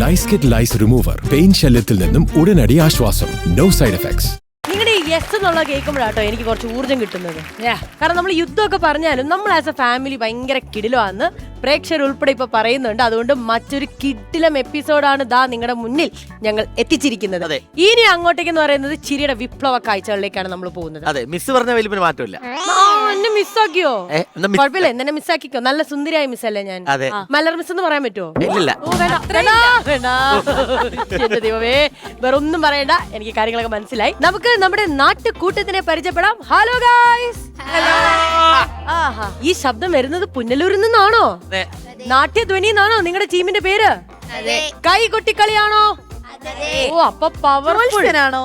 Lies kit lice remover pain ശല്യത്തിൽ നിന്നും ഉടനടി ആശ്വാസം. No side effects. നിങ്ങളുടെ ഈ യെസ് എന്നുള്ള കേൾക്കുമ്പോഴാട്ടോ എനിക്ക് കുറച്ച് ഊർജ്ജം കിട്ടുന്നത്. കാരണം നമ്മൾ യുദ്ധമൊക്കെ പറഞ്ഞാലും നമ്മൾ ആസ് എ ഫാമിലി ഭയങ്കര കിടിലമാണെന്ന് പ്രേക്ഷകർ ഉൾപ്പെടെ ഇപ്പൊ പറയുന്നുണ്ട്. അതുകൊണ്ട് മറ്റൊരു കിടിലം എപ്പിസോഡാണ് ദാ നിങ്ങളുടെ മുന്നിൽ ഞങ്ങൾ എത്തിച്ചിരിക്കുന്നത്. ഇനി അങ്ങോട്ടേക്ക് എന്ന് പറയുന്നത് ചിരിയുടെ വിപ്ലവ കാഴ്ചകളിലേക്കാണ് നമ്മൾ പോകുന്നത്. അതെ, മിസ് പറഞ്ഞ വലിയ മാറ്റമില്ല. എന്നെ മിസ്സാക്കിയോ? കുഴപ്പമില്ല, എന്നെ മിസ്സാക്കിക്കോ. നല്ല സുന്ദരിയായ മിസ് അല്ലേ ഞാൻ? മലർ മിസ് എന്ന് പറയാൻ പറ്റുമോ? ഇല്ല. എന്റെ ദൈവമേ, വേറെ ഒന്നും പറയണ്ട, എനിക്ക് കാര്യങ്ങളൊക്കെ മനസ്സിലായി. നമുക്ക് നമ്മുടെ നാട്ടുകൂട്ടത്തിനെ പരിചയപ്പെടാം. Hello guys. ഈ ശബ്ദം വരുന്നത് പുനലൂരിൽ നിന്നാണോ? നാട്യധ്വനി എന്നാണോ നിങ്ങളുടെ ടീമിന്റെ പേര്? കൈ കൊട്ടിക്കളിയാണോ? ഓ, അപ്പൊ പവർഫുൾ ആണോ?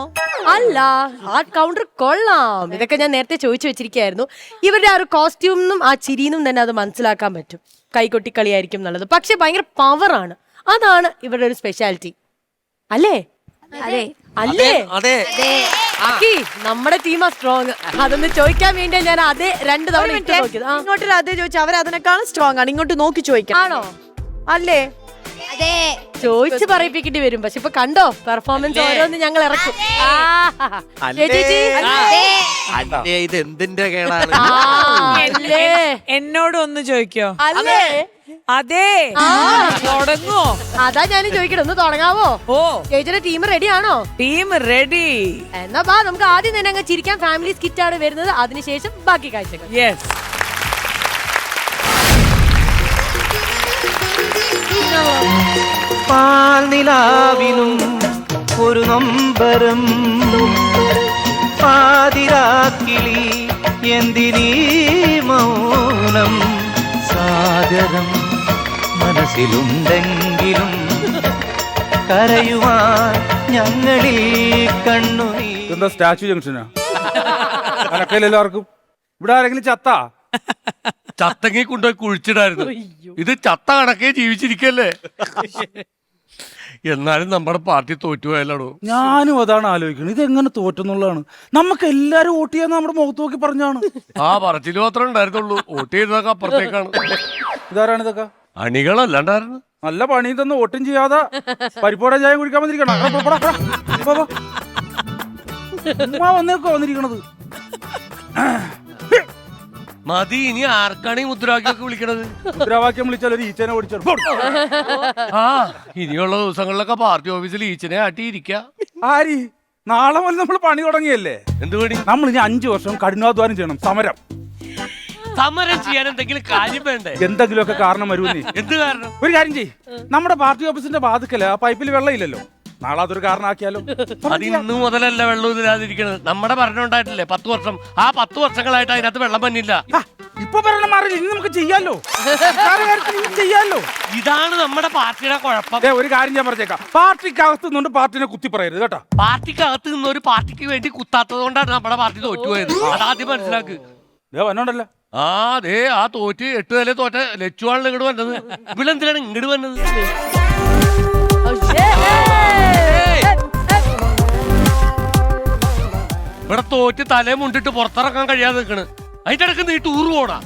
അല്ല, ഹാർട്ട് കൗണ്ടർ കൊള്ളാം. ഇതൊക്കെ ഞാൻ നേരത്തെ ചോദിച്ചു വെച്ചിരിക്കുകയായിരുന്നു. ഇവരുടെ ആ ഒരു കോസ്റ്റ്യൂമിനും ആ ചിരിന്നും തന്നെ അത് മനസ്സിലാക്കാൻ പറ്റും. കൈകൊട്ടിക്കളിയായിരിക്കും എന്നുള്ളത്. പക്ഷെ ഭയങ്കര പവറാണ്. അതാണ് ഇവരുടെ ഒരു സ്പെഷ്യാലിറ്റി അല്ലേ? അല്ലേ? നമ്മുടെ ടീമാ സ്ട്രോങ്. അതൊന്ന് ചോദിക്കാൻ വേണ്ടിയാ ഞാൻ അതേ 2 തവണ ഇങ്ങോട്ട് അതേ ചോദിച്ചാൽ അവർ അതിനേക്കാളും സ്ട്രോങ് ആണ്. ഇങ്ങോട്ട് നോക്കി ചോദിക്കാം. ആണോ? അല്ലേ? ചോദിച്ചു പറയിപ്പിക്കേണ്ടി വരും. പക്ഷെ ഇപ്പൊ കണ്ടോ പെർഫോമൻസ് ഓരോന്ന് ഞങ്ങൾ ഇറക്കും. ഇത് എന്തിന്റെ കേടാണ്? എന്നോട് ഒന്ന് ചോദിക്കോ? അല്ലേ? അതെ, തുടങ്ങോ? അതാ ഞാൻ ചോദിക്കണം, ഒന്ന് തുടങ്ങാവോ? ഓ, ചേച്ചിയുടെ ടീം റെഡി ആണോ? Team ready. എന്നാ ബാ, നമുക്ക് ആദ്യം തന്നെ അങ്ങ് ചിരിക്കാൻ ഫാമിലി സ്കിറ്റ് ആണ് വരുന്നത്. അതിനുശേഷം ബാക്കി കാഴ്ചകൾ. യെസ്. പാൽനിലാവിനും ഒരു നൊമ്പരം പാതിരാക്കിളി എന്തിനീ മൗനം സാഗരം മനസ്സിലുണ്ടെങ്കിലും കരയുവാൻ ഞങ്ങളിൽ കണ്ണുനീർ. എന്താ സ്റ്റാച്യു ജംഗ്ഷനാ? എല്ലാവർക്കും ഇവിടെ ആരെങ്കിലും ചത്താ? ചത്തങ്ങി കൊണ്ടുപോയി കുഴിച്ചിടായിരുന്നു. ഇത് ചത്ത കണക്കേ ജീവിച്ചിരിക്കല്ലേ. എന്നാലും നമ്മുടെ പാർട്ടി തോറ്റുപോയല്ലോ. ഞാനും അതാണ് ആലോചിക്കുന്നത്, ഇത് എങ്ങനെ തോറ്റെന്നുള്ളതാണ്. നമുക്ക് എല്ലാരും വോട്ട് ചെയ്യാൻ നമ്മുടെ മുഖത്ത് നോക്കി പറഞ്ഞാണ്. ആ പറച്ചില് മാത്രമേ ഉണ്ടായിരുന്നുള്ളൂ. വോട്ട് ചെയ്തതൊക്കെ അപ്പുറത്തേക്കാണ്. ഇതാരാണ് ഇതൊക്കെ? അണികളല്ലാണ്ടായിരുന്നു. നല്ല പണി തന്ന് വോട്ടും ചെയ്യാതെ പരിപ്പോടെ ചായ കുടിക്കാൻ വന്നിരിക്കണം. വന്നിരിക്കണത് മതി. ഇനി ആർക്കാണ് ഈ മുദ്രാവാക്യമൊക്കെ വിളിക്കണത്? മുദ്രാവാക്യം വിളിച്ചാൽ ഒരു ഈച്ചനെ ഓടിച്ചു. ആ, ഇനിയുള്ള ദിവസങ്ങളിലൊക്കെ പാർട്ടി ഓഫീസിൽ ഈച്ചനെ ആട്ടിയിരിക്ക. ആരി നാളെ മുതൽ നമ്മൾ പണി തുടങ്ങിയല്ലേ? എന്ത് പണി? നമ്മൾ ഇനി 5 വർഷം കഠിനാധ്വാനം ചെയ്യണം. സമരം ചെയ്യാൻ എന്തെങ്കിലും കാര്യം വേണ്ടേ? എന്തെങ്കിലുമൊക്കെ കാരണം വരുമെന്നേ. എന്ത് കാരണം? ഒരു കാര്യം ചെയ്യ്, നമ്മുടെ പാർട്ടി ഓഫീസിന്റെ വാതിക്കല് ആ പൈപ്പിൽ വെള്ളം ഇല്ലല്ലോ, നാളെ അതൊരു കാരണമാക്കിയാലോ? അത് ഇന്ന് മുതലല്ല വെള്ളം ഇല്ലാതിരിക്കണത്. നമ്മുടെ ഭരണം ഉണ്ടായിട്ടില്ലേ 10 വർഷം. ആ 10 വർഷങ്ങളായിട്ട് അതിനകത്ത് വെള്ളം പറ്റില്ല. ഇപ്പൊ ഭരണം മാറില്ല, ഇനി നമുക്ക് ചെയ്യാലോ. ചെയ്യാലോ. ഇതാണ് നമ്മുടെ പാർട്ടിയുടെ കുഴപ്പം. ഒരു കാര്യം ഞാൻ പറഞ്ഞേക്കാം, പാർട്ടിക്കകത്ത് നിന്നുകൊണ്ട് പാർട്ടിനെ കുത്തി പറയരുത് കേട്ടോ. പാർട്ടിക്കകത്ത് നിന്ന് ഒരു പാർട്ടിക്ക് വേണ്ടി കുത്താത്തത് കൊണ്ടാണ് നമ്മുടെ പാർട്ടി തോറ്റുപോയത്. അതാദ്യം മനസ്സിലാക്ക്. വന്നോണ്ടല്ലോ. അതെ, ആ തോറ്റ് 8 നില തോറ്റ ലച്ചുവാണല്ലോ ഇങ്ങോട്ട് വന്നത്. ഇവിടെന്തിനാണ് ഇങ്ങോട്ട് വന്നത്? ഇവിടെ തോറ്റ് തലേ മുണ്ടിട്ട് പുറത്തിറക്കാൻ കഴിയാതെ നിൽക്കണ്. അതിന്റെ ഇടയ്ക്ക് നീ ടൂർ പോണാ?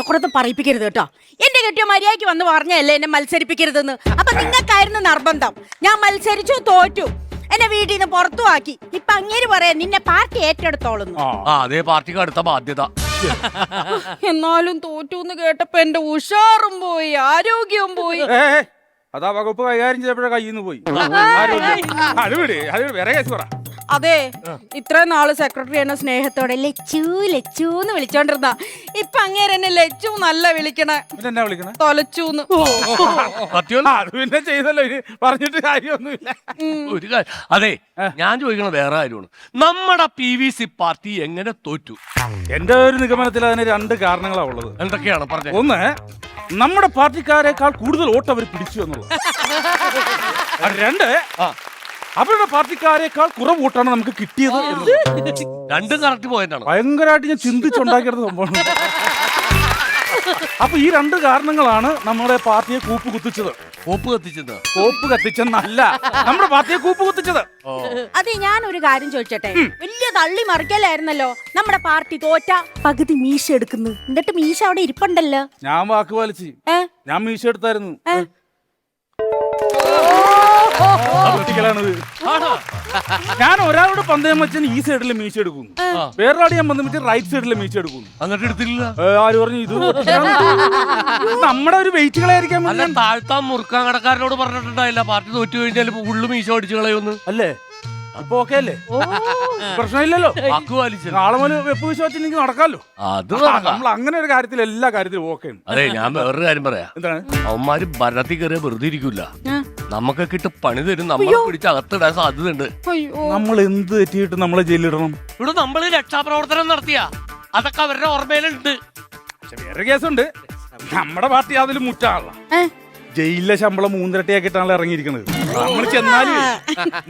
കുറച്ച് പറയിപ്പിക്കരുത് കേട്ടോ. എന്റെ കെട്ടിയ മര്യാദയ്ക്ക് വന്ന് പറഞ്ഞല്ലേ എന്നെ മത്സരിപ്പിക്കരുതെന്ന്. അപ്പൊ നിങ്ങൾക്കായിരുന്നു നിർബന്ധം. ഞാൻ മത്സരിച്ചു, തോറ്റു, എന്നെ വീട്ടിൽ നിന്ന് പുറത്തുമാക്കി. ഇപ്പൊ അങ്ങേര് പറയാ നിന്നെ പാർട്ടി ഏറ്റെടുത്തോളുന്നു. അതേ പാർട്ടിക്ക് അടുത്ത ബാധ്യത. എന്നാലും തോറ്റു എന്ന് കേട്ടപ്പോ എന്റെ ഉഷാറും പോയി, ആരോഗ്യവും പോയി. അതാ വകുപ്പ് കൈകാര്യം ചെയ്തപ്പോഴേ കയ്യിൽ നിന്ന് പോയി. വേറെ കേസ് പറ. അതെ, ഇത്രയും നാള് സെക്രട്ടറി എന്നെ സ്നേഹത്തോടെ ലച്ചു ലച്ചു എന്ന് വിളിച്ചോണ്ടിരുന്ന. ഇപ്പൊ അങ്ങേര് എന്നെ ലച്ചു നല്ല വിളിക്കണേ. തൊലച്ചൂന്ന്. പിന്നെ ചെയ്തല്ലോ, പറഞ്ഞിട്ട് കാര്യമൊന്നുമില്ല. അതെ, ഞാൻ ചോദിക്കണ വേറെ കാര്യമാണ്. നമ്മുടെ PVC പാർട്ടി എങ്ങനെ തോറ്റു? എന്റെ ഒരു നിഗമനത്തിൽ അതിന് 2 കാരണങ്ങളാണ് ഉള്ളത്. എന്തൊക്കെയാണ് പറഞ്ഞത്? ഒന്ന്, നമ്മുടെ പാർട്ടിക്കാരെക്കാൾ കൂടുതൽ വോട്ട് അവർ പിടിച്ചു എന്നുള്ളത്. 2, അവരുടെ പാർട്ടിക്കാരെക്കാൾ കുറവ് വോട്ടാണ് നമുക്ക് കിട്ടിയത്. 2 കറക്റ്റ് പോയിന്റാണ്. ഭയങ്കരമായിട്ട് ഞാൻ ചിന്തിച്ചുണ്ടാക്കിയത് സംഭവം. അപ്പൊ ഈ 2 കാരണങ്ങളാണ് നമ്മുടെ പാർട്ടിയെ കൂപ്പ് കുത്തിച്ചത്. കോപ്പ് കത്തിച്ചെന്നല്ല, നമ്മുടെ പാർട്ടിയെ കൂപ്പ് കുത്തിച്ചത്. അതെ, ഞാൻ ഒരു കാര്യം ചോദിച്ചോട്ടെ. വലിയ തള്ളി മറിക്കലായിരുന്നല്ലോ നമ്മുടെ പാർട്ടി തോറ്റ. പകുതി മീശ എടുക്കുന്നു, എന്നിട്ട് മീശ അവിടെ ഇരിപ്പുണ്ടല്ലോ. ഞാൻ വാക്ക് പാലിച്ച്, ഞാൻ മീശ എടുത്തായിരുന്നു. വെട്ടിക്കളാണിത്. ആണോ? ഞാൻ ഒരാളോട് പന്തയം വെച്ചാൽ ഈ സൈഡിൽ മീശ എടുക്കുന്നു, വേറൊരാട് ഞാൻ പന്തയം വെച്ചാൽ റൈറ്റ് സൈഡിൽ മീശ എടുക്കുന്നു. എന്നിട്ട് എടുത്തില്ല. ആര് പറഞ്ഞു ഇത് നമ്മുടെ ഒരു വെയിറ്റുകളായിരിക്കാൻ അല്ല, താഴ്ത്താൻ മുറുക്കാൻ കടക്കാരനോട് പറഞ്ഞിട്ടുണ്ടായില്ല പാർട്ടി തോറ്റു കഴിഞ്ഞാൽ ഉള്ളു മീശ അടിച്ചു കളയൊന്ന്. അല്ലേ? അപ്പൊ ഓക്കെ അല്ലേ? പ്രശ്നമില്ലല്ലോ. വാക്ക് പാലിച്ചു. നാളെ മുതൽ വെപ്പ് വിശ്വാസം എനിക്ക് നടക്കാമല്ലോ. അത് നമ്മൾ അങ്ങനെ ഒരു കാര്യത്തിൽ എല്ലാ കാര്യത്തിലും ഓക്കെയാണ്. അതെ, ഞാൻ വേറൊരു കാര്യം പറയാം. എന്താണ്? അവന്മാര് ഭരണത്തിൽ കയറിയ വെറുതെ ഇരിക്കൂല, നമുക്കൊക്കെ ഇട്ട് പണി തരും, നമ്മളെ പിടിച്ച് അകത്തിടാൻ സാധ്യതയുണ്ട്. നമ്മൾ എന്ത് തെറ്റിയിട്ട് നമ്മളെ ജയിലിടണം? ഇവിടെ നമ്മള് രക്ഷാപ്രവർത്തനം നടത്തിയ അതൊക്കെ അവരുടെ ഓർമ്മയിലുണ്ട്. പക്ഷെ വേറെ കേസുണ്ട്, നമ്മുടെ പാർട്ടി അതിൽ മുറ്റാണല്ലോ. ജയിലിലെ ശമ്പളം 3 ഇരട്ടിയാക്കിയിട്ടാണല്ലോ ഇറങ്ങിയിരിക്കുന്നത്. നമ്മൾ ചെന്നാലും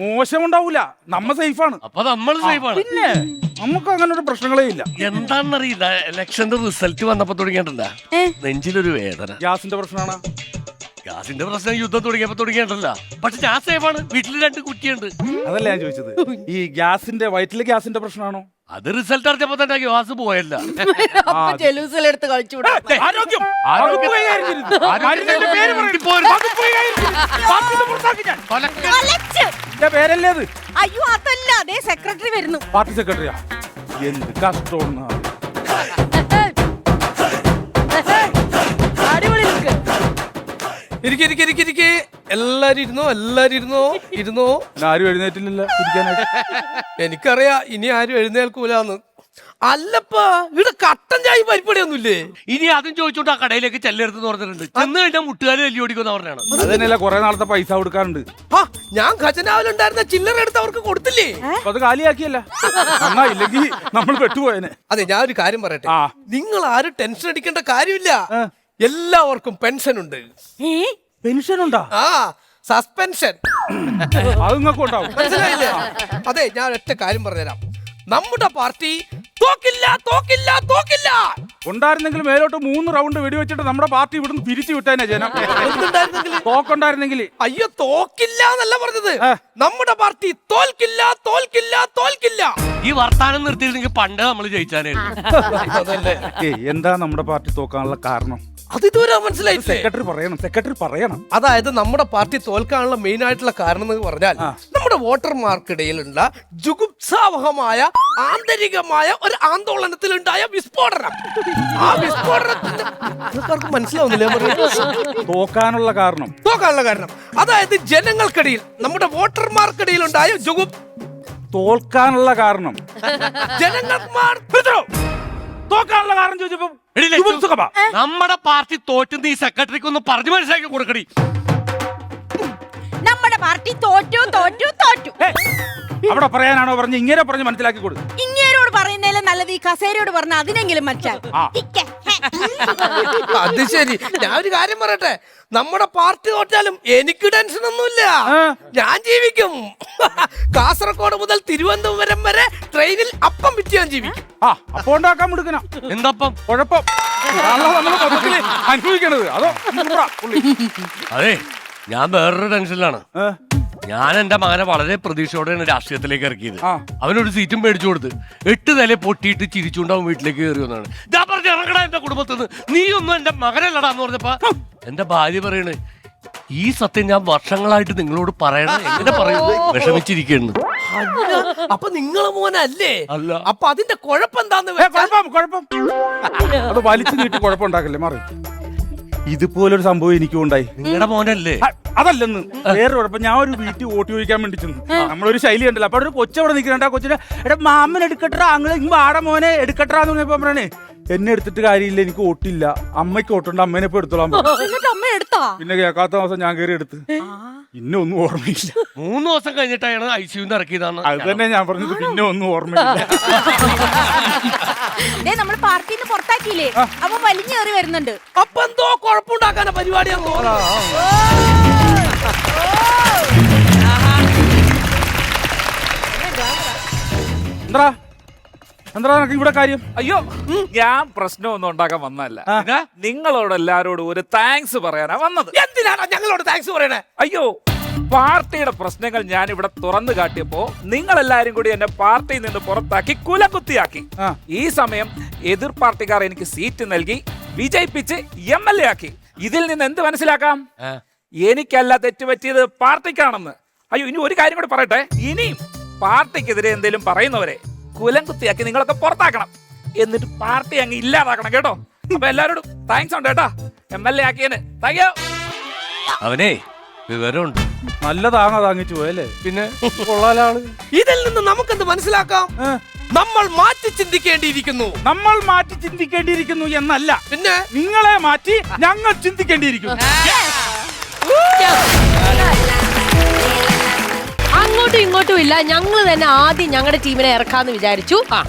മോശം ഉണ്ടാവൂല, നമ്മ സേഫാണ്. അപ്പൊ നമ്മൾ സേഫാണ്. പിന്നെ നമുക്ക് അങ്ങനെ ഒരു പ്രശ്നങ്ങളേ ഇല്ല. എന്താണെന്നറിയില്ല, ഇലക്ഷന്റെ റിസൾട്ട് വന്നപ്പോ തുടങ്ങിയിട്ടില്ല നെഞ്ചിലൊരു വേദന. ഗ്യാസിന്റെ പ്രശ്നമാണ്. ഗ്യാസിന്റെ പ്രശ്നം യുദ്ധം തുടങ്ങിയപ്പോ തുടങ്ങിയിട്ടില്ല. പക്ഷെ ഞാൻ സേഫാണ്, വീട്ടിൽ 2 കുറ്റിയുണ്ട്. അതല്ല ഞാൻ ചോദിച്ചത്, ഈ ഗ്യാസിന്റെ വയറ്റിലെ ഗ്യാസിന്റെ പ്രശ്നമാണോ? അത് റിസൾട്ട് അറിഞ്ഞപ്പോ തന്നെ ഗ്യാസ് പോയല്ല. ജലൂസിലെടുത്ത് കളിച്ചുവിടാ. ആരോഗ്യം പേരല്ലേ അത്? അയ്യോ അതല്ല, അതേ സെക്രട്ടറി വരുന്നു. പാർട്ടി സെക്രട്ടറിയാ? എന്ത് കഷ്ടമാണ്. അടിപൊളി look. എല്ലാരും ഇരുന്നോ. ആരും എഴുന്നേറ്റില്ലല്ലോ ഇരിക്കാനായിട്ട്. എനിക്കറിയാ ഇനി ആരും എഴുന്നേൽക്കൂലെന്ന്. അല്ലപ്പാ, ഇവിടെ കട്ടൻ ചായ പരിപാടിയൊന്നുമില്ലേ? ഇനി അതും ചോദിച്ചോണ്ട് ആ കടയിലേക്ക് ചെല്ലെടുത്ത് പറഞ്ഞിട്ടുണ്ട്. ചെന്ന് കഴിഞ്ഞാൽ മുട്ടുകാല് തല്ലി ഓടിക്കുന്ന പറഞ്ഞാണ്. അത് തന്നെയല്ല, കുറെ നാളത്തെ പൈസ കൊടുക്കാറുണ്ട്. ആ, ഞാൻ ഖജനാവിലുണ്ടായിരുന്ന ചില്ലറ എടുത്ത് അവർക്ക് കൊടുത്തില്ലേ? അപ്പൊ അത് കാലിയാക്കിയല്ല, എന്നാ ഇല്ലെങ്കിൽ നമ്മൾ പെട്ടുപോയനെ. അതെ, ഞാൻ ഒരു കാര്യം പറയട്ടെ. ആ. നിങ്ങൾ ആരും ടെൻഷൻ അടിക്കേണ്ട കാര്യമില്ല. എല്ലാവർക്കും പെൻഷൻ ഉണ്ട്. പെൻഷൻ ഉണ്ടാ? ആ, സസ്പെൻഷൻ. അത് നിങ്ങൾക്ക് ഉണ്ടാവും. മനസ്സിലായില്ലേ? അതെ, ഞാൻ ഒറ്റ കാര്യം പറഞ്ഞുതരാം. നമ്മുടെ പാർട്ടി തോക്കില്ല. ഉണ്ടായിരുന്നെങ്കിൽ മേലോട്ട് 3 റൗണ്ട് വെടിവെച്ചിട്ട് നമ്മുടെ പാർട്ടി ഇവിടുന്ന് പിരിച്ചു വിട്ടേനെ ജനം. തോക്കുണ്ടായിരുന്നെങ്കിൽ. അയ്യോ, തോക്കില്ല എന്നല്ല പറഞ്ഞത്. നമ്മുടെ പാർട്ടി തോൽക്കില്ല. ഈ വർത്താനം നിർത്തിയിരുന്നെങ്കിൽ പണ്ട് നമ്മൾ ജയിച്ചാനായിരുന്നു. എന്താ നമ്മുടെ പാർട്ടി തോക്കാനുള്ള കാരണം? അത് ഇതുവരെ മനസ്സിലായി. സെക്രട്ടറി പറയണം. അതായത് നമ്മുടെ പാർട്ടി തോൽക്കാനുള്ള മെയിൻ ആയിട്ടുള്ള കാരണം എന്ന് പറഞ്ഞാൽ നമ്മുടെ വോട്ടർമാർക്കിടയിലുള്ള ജുഗുപ്സാവഹമായ ആന്തരികമായ ഒരു ആന്തോളനത്തിലുണ്ടായ വിസ്ഫോടനം. ആ വിസ്ഫോടനത്തിന്റെ ആൾക്കാർക്ക് മനസ്സിലാവുന്നില്ല. തോക്കാനുള്ള കാരണം അതായത് ജനങ്ങൾക്കിടയിൽ, നമ്മുടെ വോട്ടർമാർക്കിടയിൽ ഉണ്ടായ തോൽക്കാനുള്ള കാരണം തോക്കാനുള്ള കാരണം ചോദിച്ചപ്പോ നമ്മുടെ പാർട്ടി തോറ്റുന്ന ഈ സെക്രട്ടറിക്ക് ഒന്ന് പറഞ്ഞു മനസ്സിലാക്കി കൊടുക്കടി. നമ്മുടെ പാർട്ടി തോറ്റു. അവിടെ പറയാനാണോ പറഞ്ഞ് ഇങ്ങനെ പറഞ്ഞ് മനസ്സിലാക്കി കൊടുക്കും. ഇങ്ങേരോട് പറയുന്നതിലും നല്ലത് ഈ കസേരയോട് പറഞ്ഞ അതിനെങ്കിലും മനസ്സിലാക്കും. അത് ശരി. ഞാൻ ഒരു കാര്യം പറയട്ടെ, നമ്മുടെ പാർട്ടി തോറ്റാലും എനിക്ക് ടെൻഷൻ ഒന്നുമില്ല. ഞാൻ ജീവിക്കും. കാസർഗോഡ് മുതൽ തിരുവനന്തപുരം വരെ ട്രെയിനിൽ അപ്പം വിറ്റ് ഞാൻ ജീവിക്കും. അപ്പൊ ഉണ്ടാക്കാൻ കൊടുക്കണം. എന്തപ്പം കുഴപ്പം അനുഭവിക്കണത് അതോ? അതെ, ഞാൻ വേറൊരു ടെൻഷനിലാണ്. ഞാൻ എന്റെ മകനെ വളരെ പ്രതീക്ഷയോടെയാണ് രാഷ്ട്രീയത്തിലേക്ക് ഇറക്കിയത്. അവനൊരു സീറ്റും മേടിച്ചു കൊടുത്ത് 8 നില പൊട്ടിയിട്ട് ചിരിച്ചുകൊണ്ട് അവൻ വീട്ടിലേക്ക് കയറി വന്നാണ്. ഞാൻ പറഞ്ഞു ഇറങ്ങടാ എന്റെ കുടുംബത്തിൽ നിന്ന്, നീ ഒന്നും എന്റെ മകനല്ലടാന്ന് പറഞ്ഞപ്പോ എന്റെ ഭാര്യ പറയണ്, ഈ സത്യം ഞാൻ വർഷങ്ങളായിട്ട് നിങ്ങളോട് പറയണം, എങ്ങനെ പറയുന്നു, വിഷമിച്ചിരിക്കുന്നു. അപ്പൊ നിങ്ങളെ മോനല്ലേ? അല്ല. അപ്പൊ അതിന്റെ കുഴപ്പം എന്താന്ന് കുഴപ്പം അത് വലിച്ചു നീട്ടി കുഴപ്പമുണ്ടാക്കല്ലേ മാറി. ഇതുപോലൊരു സംഭവം എനിക്കും ഉണ്ടായി. നിങ്ങളുടെ മോനല്ലേ? അതല്ലെന്ന് വേറെ കുഴപ്പം. ഞാൻ ഒരു വീട്ടിൽ വോട്ട് ചോദിക്കാൻ വേണ്ടി ചെന്നു. നമ്മളൊരു ശൈലി ഉണ്ടല്ലോ. അപ്പൊ ഒരു കൊച്ചവിടെ നിൽക്കണ്ട. കൊച്ചിനെ എടാ മാമൻ എടുക്കട്ടാ, അങ്ങനെ വാട മോനെ എടുക്കട്ടാന്ന് പറഞ്ഞപ്പോ പറയണേ, എന്നെ എടുത്തിട്ട് കാര്യമില്ല, എനിക്ക് വോട്ടില്ല, അമ്മയ്ക്ക് വോട്ടുണ്ട്, അമ്മേനെ ഇപ്പൊ എടുത്തോളാം. പിന്നെ കേൾക്കാത്ത ദിവസം ഞാൻ കയറി എടുത്ത്. പിന്നെ ഒന്നും ഓർമ്മയില്ല. 3 ദിവസം കഴിഞ്ഞിട്ടാണ് ICU ഇറക്കിയതാണ്. അത് തന്നെ ഞാൻ പറഞ്ഞത്, പിന്നെ ഒന്നും ഓർമ്മയില്ല. നമ്മൾ പാർട്ടിന്ന് പുറത്താക്കിയില്ലേ, അപ്പൊ വലിഞ്ഞേറി വരുന്നുണ്ട്. അപ്പൊ എന്തോ കുഴപ്പമുണ്ടാക്കാന പരിപാടിയാന്ന് തോന്നുന്നു. എന്താ ഇവിടെ കാര്യം? അയ്യോ, ഞാൻ പ്രശ്നമൊന്നും ഉണ്ടാക്കാൻ വന്നല്ല. നിങ്ങളോട് എല്ലാരോടും ഒരു താങ്ക്സ് പറയാനാ വന്നത്. എന്തിനാണ് ഞങ്ങളോട് താങ്ക്സ് പറയണേ? അയ്യോ, പാർട്ടിയുടെ പ്രശ്നങ്ങൾ ഞാൻ ഇവിടെ തുറന്നു കാട്ടിയപ്പോ നിങ്ങൾ എല്ലാരും കൂടി എന്നെ പാർട്ടിയിൽ നിന്ന് പുറത്താക്കി കുലകുത്തിയാക്കി. ഈ സമയം എതിർ പാർട്ടിക്കാർ എനിക്ക് സീറ്റ് നൽകി വിജയിപ്പിച്ച് MLA ആക്കി. ഇതിൽ നിന്ന് എന്ത് മനസ്സിലാക്കാം? എനിക്കല്ല തെറ്റുപറ്റിയത്, പാർട്ടിക്കാണെന്ന്. അയ്യോ ഇനി ഒരു കാര്യം കൂടെ പറയട്ടെ, ഇനിയും പാർട്ടിക്കെതിരെ എന്തെങ്കിലും പറയുന്നവരെ കുലം കുത്തിയാക്കി നിങ്ങളൊക്കെ പുറത്താക്കണം. എന്നിട്ട് പാർട്ടി അങ്ങ് ഇല്ലാതാക്കണം കേട്ടോ. അപ്പൊ എല്ലാവരോടും താങ്ക്സ് ഉണ്ട് കേട്ടോ, MLA ആക്കിയതിന്. Thank you. അവനെ വിവരമുണ്ട്. നല്ലതാങ്ങ താങ്ങിച്ചു പോയല്ലേ. പിന്നെ കൊള്ളാലാണ്. ഇതിൽ നിന്ന് നമുക്കെന്ത് മനസ്സിലാക്കാം? നമ്മൾ മാറ്റി ചിന്തിക്കേണ്ടിയിരിക്കുന്നു. നമ്മൾ മാറ്റി ചിന്തിക്കേണ്ടിയിരിക്കുന്നു എന്നല്ല, പിന്നെ നിങ്ങളെ മാറ്റി ഞങ്ങൾ ചിന്തിക്കേണ്ടിയിരിക്കുന്നു. അങ്ങോട്ടും ഇങ്ങോട്ടും ഇല്ല, ഞങ്ങൾ തന്നെ ആദ്യം ഞങ്ങളുടെ ടീമിനെ ഇറക്കാന്ന് വിചാരിച്ചു.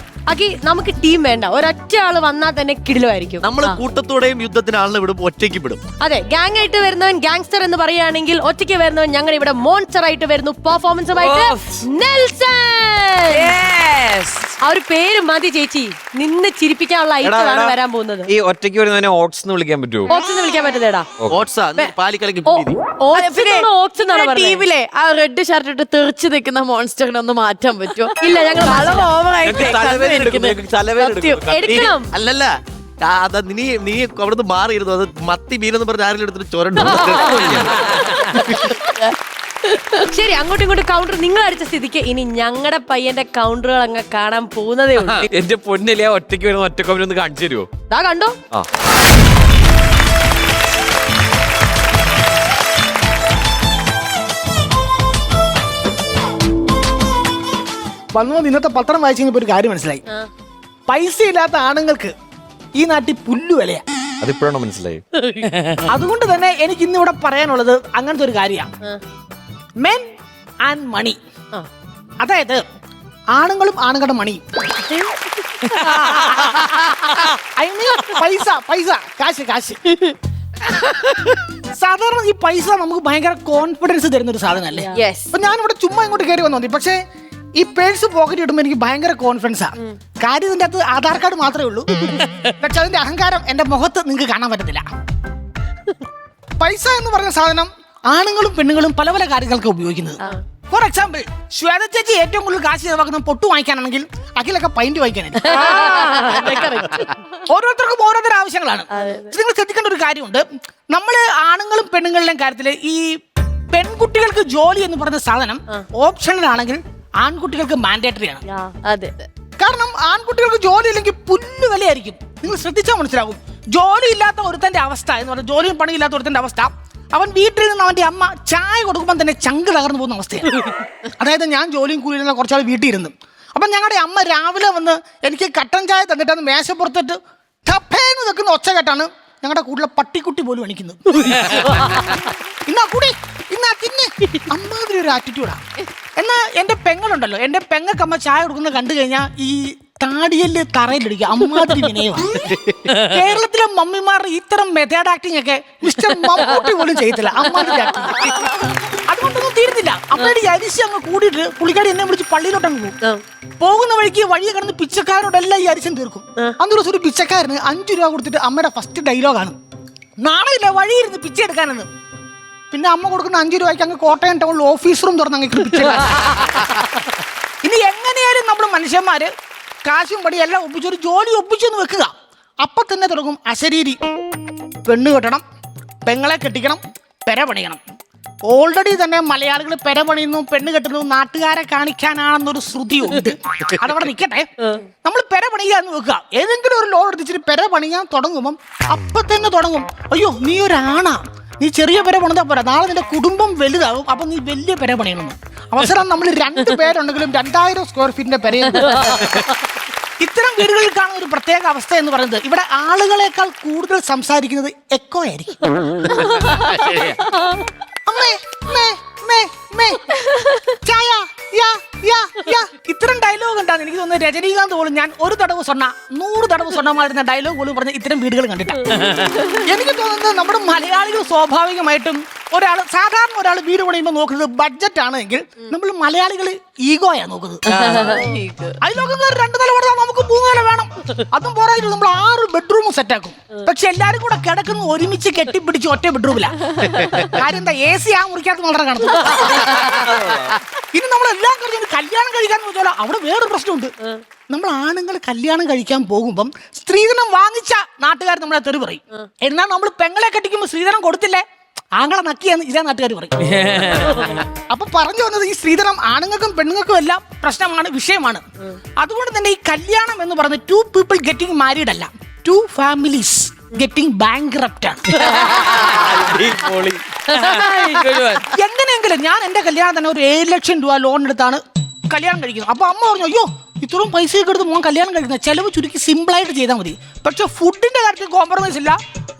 അക്കി നമുക്ക് ടീം വേണ്ട, ഒരൊറ്റ ആള് വന്നാൽ തന്നെ കിടിലുമായിരിക്കും. നമ്മൾ കൂട്ടത്തോടെയും യുദ്ധത്തിന് ആളിനെ വിടും, ഒറ്റയ്ക്ക് വിടും. അതെ, ഗാങ് ആയിട്ട് വരുന്നവൻ ഗാങ്സ്റ്റർ എന്ന് പറയുകയാണെങ്കിൽ, ഒറ്റയ്ക്ക് വരുന്നവൻ ഞങ്ങൾ ഇവിടെ മോൺസ്റ്റർ ആയിട്ട് വരുന്നു. പെർഫോമൻസുമായിട്ട് നെൽസൺ. ആ ഒരു പേര് മതി ചേച്ചി, നിന്ന് ചിരിപ്പിക്കാനുള്ള ഐറ്റമാണ് വരാൻ പോകുന്നത്. ഈ ഒറ്റയ്ക്ക് വരുന്നതിനെ ഓട്സ് എന്ന് വിളിക്കാൻ പറ്റുമോ? ഓട്സ് എന്ന് വിളിക്കാൻ പറ്റുന്നേടാ. ഓട്സാ പാലിക്കലക്ക് ടീമിലെ ആ റെഡ് ഷർട്ട് ഇട്ട് തെറിച്ച് നിൽക്കുന്ന മോൺസ്റ്ററിനെ ഒന്ന് മാറ്റാൻ പറ്റുമോ? ഇല്ല, ഞങ്ങൾ എടുക്കണം. അല്ലല്ല, അതാ നീ അവിടുന്ന് മാറിയിരുന്നു. അത് മത്തി മീനെന്ന് പറഞ്ഞ ആരെങ്കിലും എടുത്തിട്ട് ചൊരണ്ടു. ശരി, അങ്ങോട്ടും ഇങ്ങോട്ടും കൗണ്ടർ നിങ്ങൾ അടിച്ച സ്ഥിതിക്ക് ഇനി ഞങ്ങളുടെ പയ്യന്റെ കൗണ്ടറുകൾ അങ്ങ് കാണാൻ പോകുന്നതേ ഉള്ളൂ. എന്റെ പൊന്നില്ലേ, ഒറ്റയ്ക്ക് വരുന്ന ഒറ്റക്കൊന്ന് കാണിച്ചു തരുമോ? ദാ കണ്ടോ. വന്നു ഇന്നത്തെ പത്രം വായിച്ചു കഴിഞ്ഞപ്പോ ഒരു കാര്യം മനസ്സിലായി. പൈസ ഇല്ലാത്ത ആണുങ്ങൾക്ക് ഈ നാട്ടിൽ പുല്ലു വിലയാ. അതിപ്പോഴാണോ മനസ്സിലായി? അതുകൊണ്ട് തന്നെ എനിക്ക് ഇന്നിവിടെ പറയാനുള്ളത് അങ്ങനത്തെ ഒരു കാര്യമാണ്, മെൻ ആൻഡ് മണി. അതായത് ആണുങ്ങളും ആണുങ്ങളുടെ മണിയും. ഐ മീൻ പൈസ, പൈസ, കാശ്, കാശ്. സാധാരണ ഈ പൈസ നമുക്ക് ഭയങ്കര കോൺഫിഡൻസ് തരുന്ന ഒരു സാധനമല്ലേ. അപ്പൊ ഞാനിവിടെ ചുമ്മാ ഇങ്ങോട്ട് കയറി വന്നു, പക്ഷേ ഈ പേഴ്സ് പോക്കറ്റ് ഇടുമ്പോൾ എനിക്ക് ഭയങ്കര കോൺഫിഡൻസാ. കാര്യം ഇതിന്റെ അകത്ത് ആധാർ കാർഡ് മാത്രമേ ഉള്ളൂ, പക്ഷെ അതിന്റെ അഹങ്കാരം എന്റെ മുഖത്ത് നിങ്ങൾക്ക് കാണാൻ പറ്റത്തില്ല. പൈസ എന്ന് പറഞ്ഞ സാധനം ആണുങ്ങളും പെണ്ണുങ്ങളും പല പല കാര്യങ്ങൾക്ക് ഉപയോഗിക്കുന്നത്. ഫോർ എക്സാമ്പിൾ, ശ്വേത ചേച്ചി ഏറ്റവും കൂടുതൽ കാശ് ചെലവാക്കുന്നത് പൊട്ടു വാങ്ങിക്കാനാണെങ്കിൽ അഖിലൊക്കെ പൈന്റ് വാങ്ങിക്കാനാണ്. ഓരോരുത്തർക്കും ഓരോരുത്തർ ആവശ്യങ്ങളാണ്. നിങ്ങൾ ശ്രദ്ധിക്കേണ്ട ഒരു കാര്യമുണ്ട്, നമ്മള് ആണുങ്ങളും പെണ്ണുങ്ങളുടെയും കാര്യത്തില് ഈ പെൺകുട്ടികൾക്ക് ജോലി എന്ന് പറയുന്ന സാധനം ഓപ്ഷണൽ ആണെങ്കിൽ ആൺകുട്ടികൾക്ക് മാൻഡേറ്ററി ആണ്. കാരണം ആൺകുട്ടികൾക്ക് ജോലി ഇല്ലെങ്കിൽ പുല്ല് വിലയായിരിക്കും. നിങ്ങൾ ശ്രദ്ധിച്ചാൽ മനസ്സിലാകും. ജോലി ഇല്ലാത്ത ഒരുത്തന്റെ അവസ്ഥ എന്ന് പറഞ്ഞാൽ, ജോലിയും പണിയില്ലാത്ത ഒരുത്തന്റെ അവസ്ഥ, അവൻ വീട്ടിൽ നിന്ന് അവന്റെ അമ്മ ചായ കൊടുക്കുമ്പോൾ തന്നെ ചങ്ക് തകർന്നു പോകുന്ന അവസ്ഥയാണ്. അതായത് ഞാൻ ജോലിയും കൂലിയുള്ള കുറച്ചാൾ വീട്ടിൽ ഇരുന്നു. അപ്പം ഞങ്ങളുടെ അമ്മ രാവിലെ വന്ന് എനിക്ക് കട്ടൻ ചായ തന്നിട്ടാണ് മേശപ്പുറത്തിട്ട് ടപ്പേന്ന് വെക്കുന്ന ഒച്ച കേട്ടാണ് ഞങ്ങളുടെ കൂട്ടിലെ പട്ടിക്കുട്ടി പോലും എണിക്കുന്നത്. ഇന്നാ കൂടി, ഇന്നാ തിന്നെ, അമ്മാതിരി ഒരു ആറ്റിറ്റ്യൂഡാ. എന്നാ എന്റെ പെങ്ങളുണ്ടല്ലോ, എന്റെ പെങ്ങക്കമ്മ ചായ കൊടുക്കുന്നത് കണ്ടു കഴിഞ്ഞാൽ ഈ താടിയല് തറയിലിടിക്കുക, അമ്മാതിരി വിനയമാണ്. കേരളത്തിലെ മമ്മിമാരുടെ ഇത്തരം മെത്തേഡ് ആക്ടിങ് ഒക്കെ മിസ്റ്റർ മമ്മൂട്ടി പോലും ചെയ്യത്തില്ല, അമ്മാതിരി ആക്ടിങ്. അതുകൊണ്ടൊന്നും തീരുന്നില്ല. അപ്പോഴേ അരിശി അങ്ങ് കൂടിയിട്ട് പുള്ളിക്കാരി എന്നെ വിളിച്ച് പള്ളിയിലോട്ട് അങ്ങ് പോകും. പോകുന്ന വഴിക്ക് വഴിയെ കിടന്ന് പിച്ചക്കാരോടെല്ലാം ഈ അരിശം തീർക്കും. അന്ന് ദിവസം ഒരു പിച്ചക്കാരന് 5 രൂപ കൊടുത്തിട്ട് അമ്മയുടെ ഫസ്റ്റ് ഡയലോഗാണ്, നാളെയില്ല വഴിയിരുന്ന് പിച്ച എടുക്കാനെന്ന്. പിന്നെ അമ്മ കൊടുക്കുന്ന 5 രൂപയ്ക്ക് അങ്ങ് കോട്ടയം ടൗണിൽ ഓഫീസ് റൂം തുറന്ന് അങ്ങ് പിച്ച. ഇനി എങ്ങനെയാലും നമ്മൾ മനുഷ്യന്മാര് കാശും പടി എല്ലാം ഒപ്പിച്ചൊരു ജോലി ഒപ്പിച്ചെന്ന് വെക്കുക, അപ്പൊ തന്നെ തുടങ്ങും അശരീരി. പെണ്ണ് കെട്ടണം, പെങ്ങളെ കെട്ടിക്കണം, പെര പണിയണം. ഓൾറെഡി തന്നെ മലയാളികൾ പെര പണിയുന്നു, പെണ്ണ് കെട്ടുന്നു നാട്ടുകാരെ കാണിക്കാനാണെന്നൊരു ശ്രുതിയുണ്ട്. അതവിടെ നിൽക്കട്ടെ. നമ്മൾ പെര പണിയുക എന്ന് വെക്കുക, ഏതെങ്കിലും ഒരു ലോൺ എടുത്തിട്ട് പെര പണിയാൻ തുടങ്ങുമ്പം അപ്പൊ തന്നെ തുടങ്ങും, അയ്യോ നീ ഒരാണാ, നീ ചെറിയ പെര പണിതാ പോരാ, നാളെ നിന്റെ കുടുംബം വലുതാവും, അപ്പൊ നീ വലിയ പെര പണിയണം. അവസരം നമ്മൾ 2 പേരുണ്ടെങ്കിലും 2000 സ്ക്വയർ ഫീറ്റിന്റെ പെരയും. ഇത്തരം വീടുകളിൽ കാണുന്ന ഒരു പ്രത്യേക അവസ്ഥ എന്ന് പറയുന്നത്, ഇവിടെ ആളുകളെക്കാൾ കൂടുതൽ സംസാരിക്കുന്നത് എക്കോ ആയിരിക്കും. ഇത്തരം ഡയലോഗ് ഉണ്ടാകും. എനിക്ക് തോന്നുന്നു രജനീകാന്ത് പോലും ഞാൻ 1 തടവ് സ്വർണ്ണ 100 തടവ് സ്വർണ്ണമായിരുന്ന ഡയലോഗ് പോലും പറഞ്ഞ ഇത്തരം വീടുകൾ കണ്ടിട്ടാണ്. എനിക്ക് തോന്നുന്നത് നമ്മുടെ മലയാളികൾ സ്വാഭാവികമായിട്ടും സാധാരണ ഒരാൾ വീട് പണിയുമ്പോൾ നോക്കുന്നത് ബഡ്ജറ്റ് ആണെങ്കിൽ, നമ്മൾ മലയാളികൾ ഈഗോയാ നോക്കുന്നത്. അതിലൊക്കെ 2 നില കൊടുത്താൽ നമുക്ക് 3 നില വേണം. അതും പോരായിട്ട് നമ്മൾ 6 ബെഡ്റൂം സെറ്റാക്കും. പക്ഷെ എല്ലാരും കൂടെ കിടക്കുന്ന ഒരുമിച്ച് കെട്ടിപ്പിടിച്ച് ഒറ്റ ബെഡ്റൂമില്ല. കാര്യം എന്താ, AC ആ മുറിക്കകത്ത് വളരെ കാണുന്നു. ഇനി നമ്മളെല്ലാം കഴിഞ്ഞ് കല്യാണം കഴിക്കാൻ വെച്ചാൽ അവിടെ വേറൊരു പ്രശ്നമുണ്ട്. നമ്മൾ ആണുങ്ങൾ കല്യാണം കഴിക്കാൻ പോകുമ്പം സ്ത്രീധനം വാങ്ങിച്ച നാട്ടുകാർ നമ്മളെ തെറി പറയും. എന്നാൽ നമ്മൾ പെങ്ങളെ കെട്ടിക്കുമ്പോൾ സ്ത്രീധനം കൊടുത്തില്ലേ, ആങ്ങളെ നക്കിയാന്ന് ഇതേ നാട്ടുകാർ പറയും. അപ്പൊ പറഞ്ഞു വന്നത് ഈ സ്ത്രീധനം ആണുങ്ങൾക്കും പെണ്ണുങ്ങൾക്കും എല്ലാം പ്രശ്നമാണ്, വിഷയമാണ്. അതുകൊണ്ട് തന്നെ ഈ കല്യാണം എന്ന് പറയുന്നത് 2 people ഗെറ്റിംഗ് മാരീഡ് അല്ല, 2 families ഗെറ്റിംഗ് ബാങ്ക്രപ്റ്റ് ആണ്. എങ്ങനെയെങ്കിലും ഞാൻ എന്റെ കല്യാണം തന്നെ ഒരു 7 ലക്ഷം രൂപ ലോൺ എടുത്താണ് കല്യാണം കഴിക്കുന്നത്. അപ്പൊ അമ്മ പറഞ്ഞു, അയ്യോ ഇത്രയും പൈസയൊക്കെ എടുത്ത് മോൻ കല്യാണം കഴിക്കുന്നത്, ചെലവ് ചുരുക്കി സിമ്പിളായിട്ട് ചെയ്താൽ മതി. പക്ഷെ ഫുഡിന്റെ കാര്യത്തിൽ കോംപ്രമൈസ് ഇല്ല.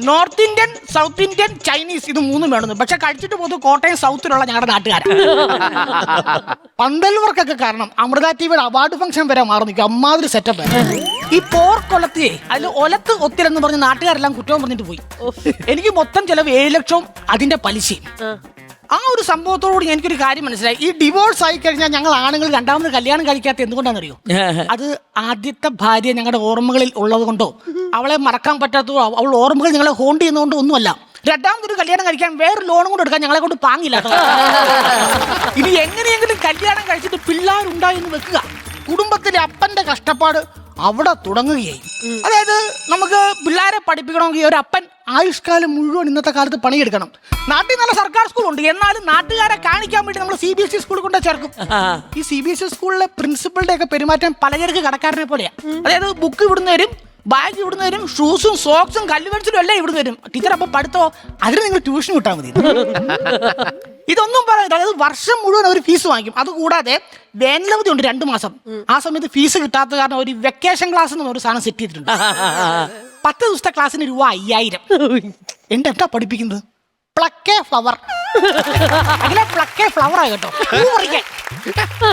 North Indian, south Indian, Chinese ഇത് 3 വേണമെന്ന്. പക്ഷെ കഴിച്ചിട്ട് പോകുന്നത് കോട്ടയം സൗത്തിലുള്ള ഞങ്ങളുടെ നാട്ടുകാരാണ്. പന്തൽവർക്കൊക്കെ കാരണം അമൃത ടിവിയുടെ അവാർഡ് ഫംഗ്ഷൻ വരെ മാറി നിൽക്കും. അമ്മാതിരി സെറ്റപ്പ്. ഈ പോർക്കൊലത്തിയെ അതിൽ ഒലത്ത് ഒത്തിരെന്ന് പറഞ്ഞ് നാട്ടുകാരെല്ലാം കുറ്റവും പറഞ്ഞിട്ട് പോയി. എനിക്ക് മൊത്തം ചെലവ് 7 ലക്ഷവും അതിന്റെ പലിശയും. ആ ഒരു സംഭവത്തോടുകൂടി എനിക്കൊരു കാര്യം മനസ്സിലായി. ഈ ഡിവോഴ്സ് ആയി കഴിഞ്ഞാൽ ഞങ്ങൾ ആണുങ്ങൾ രണ്ടാമത് കല്യാണം കഴിക്കാത്ത എന്തുകൊണ്ടാണെന്നറിയോ? അത് ആദ്യത്തെ ഭാര്യ ഞങ്ങളുടെ ഓർമ്മകളിൽ ഉള്ളത് കൊണ്ടോ അവളെ മറക്കാൻ പറ്റാത്തതോ അവൾ ഓർമ്മകൾ ഞങ്ങളെ ഹോണ്ട് ചെയ്യുന്നതുകൊണ്ടോ ഒന്നുമല്ല. രണ്ടാമതൊരു കല്യാണം കഴിക്കാൻ വേറെ ലോണും കൂടെ എടുക്കാൻ ഞങ്ങളെ കൊണ്ട് പാങ്ങില്ല. ഇനി എങ്ങനെയെങ്കിലും കല്യാണം കഴിച്ചിട്ട് പിള്ളേരുണ്ടായി എന്ന് വെക്കുക, കുടുംബത്തിലെ അപ്പന്റെ കഷ്ടപ്പാട് അവിടെ തുടങ്ങുകയായി. അതായത് നമുക്ക് പിള്ളേരെ പഠിപ്പിക്കണമെങ്കിൽ ഒരു അപ്പൻ ആയുഷ്കാലം മുഴുവൻ ഇന്നത്തെ കാലത്ത് പണിയെടുക്കണം. നാട്ടിൽ നല്ല സർക്കാർ സ്കൂളുണ്ട്, എന്നാലും നാട്ടുകാരെ കാണിക്കാൻ വേണ്ടി നമ്മൾ CBSE സ്കൂളിൽ കൊണ്ട് ചേർക്കും. ഈ CBSE സ്കൂളിലെ പ്രിൻസിപ്പളുടെ ഒക്കെ പെരുമാറ്റം പലചരക്ക് കടക്കാരനെ പോലെയാ. അതായത് ബുക്ക് ഇവിടുന്ന് വരും, ബാഗ് ഇവിടുന്ന് വരും, ഷൂസും സോക്സും കല്ലുപെൻസിലും എല്ലാം ഇവിടുന്ന് വരും. ടീച്ചർ അപ്പൊ പഠിത്തോ അതിന് നിങ്ങൾ ട്യൂഷൻ വിട്ടാൽ മതി. ഇതൊന്നും പറയാം. അതായത് വർഷം മുഴുവൻ അവർ ഫീസ് വാങ്ങിക്കും. അതുകൂടാതെ വേനലവധി ഉണ്ട് 2 മാസം. ആ സമയത്ത് ഫീസ് കിട്ടാത്ത കാരണം ഒരു വെക്കേഷൻ ക്ലാസ് എന്ന് ഒരു സാധനം സെറ്റ് ചെയ്തിട്ടുണ്ട്. 10 ദിവസത്തെ ക്ലാസ്സിന് രൂപ 5000. എന്താ പഠിപ്പിക്കുന്നത്? പ്ലക്കേ ഫ്ലവർ. അങ്ങനെ പ്ലക്കേ ഫ്ലവർ ആയി കേട്ടോ.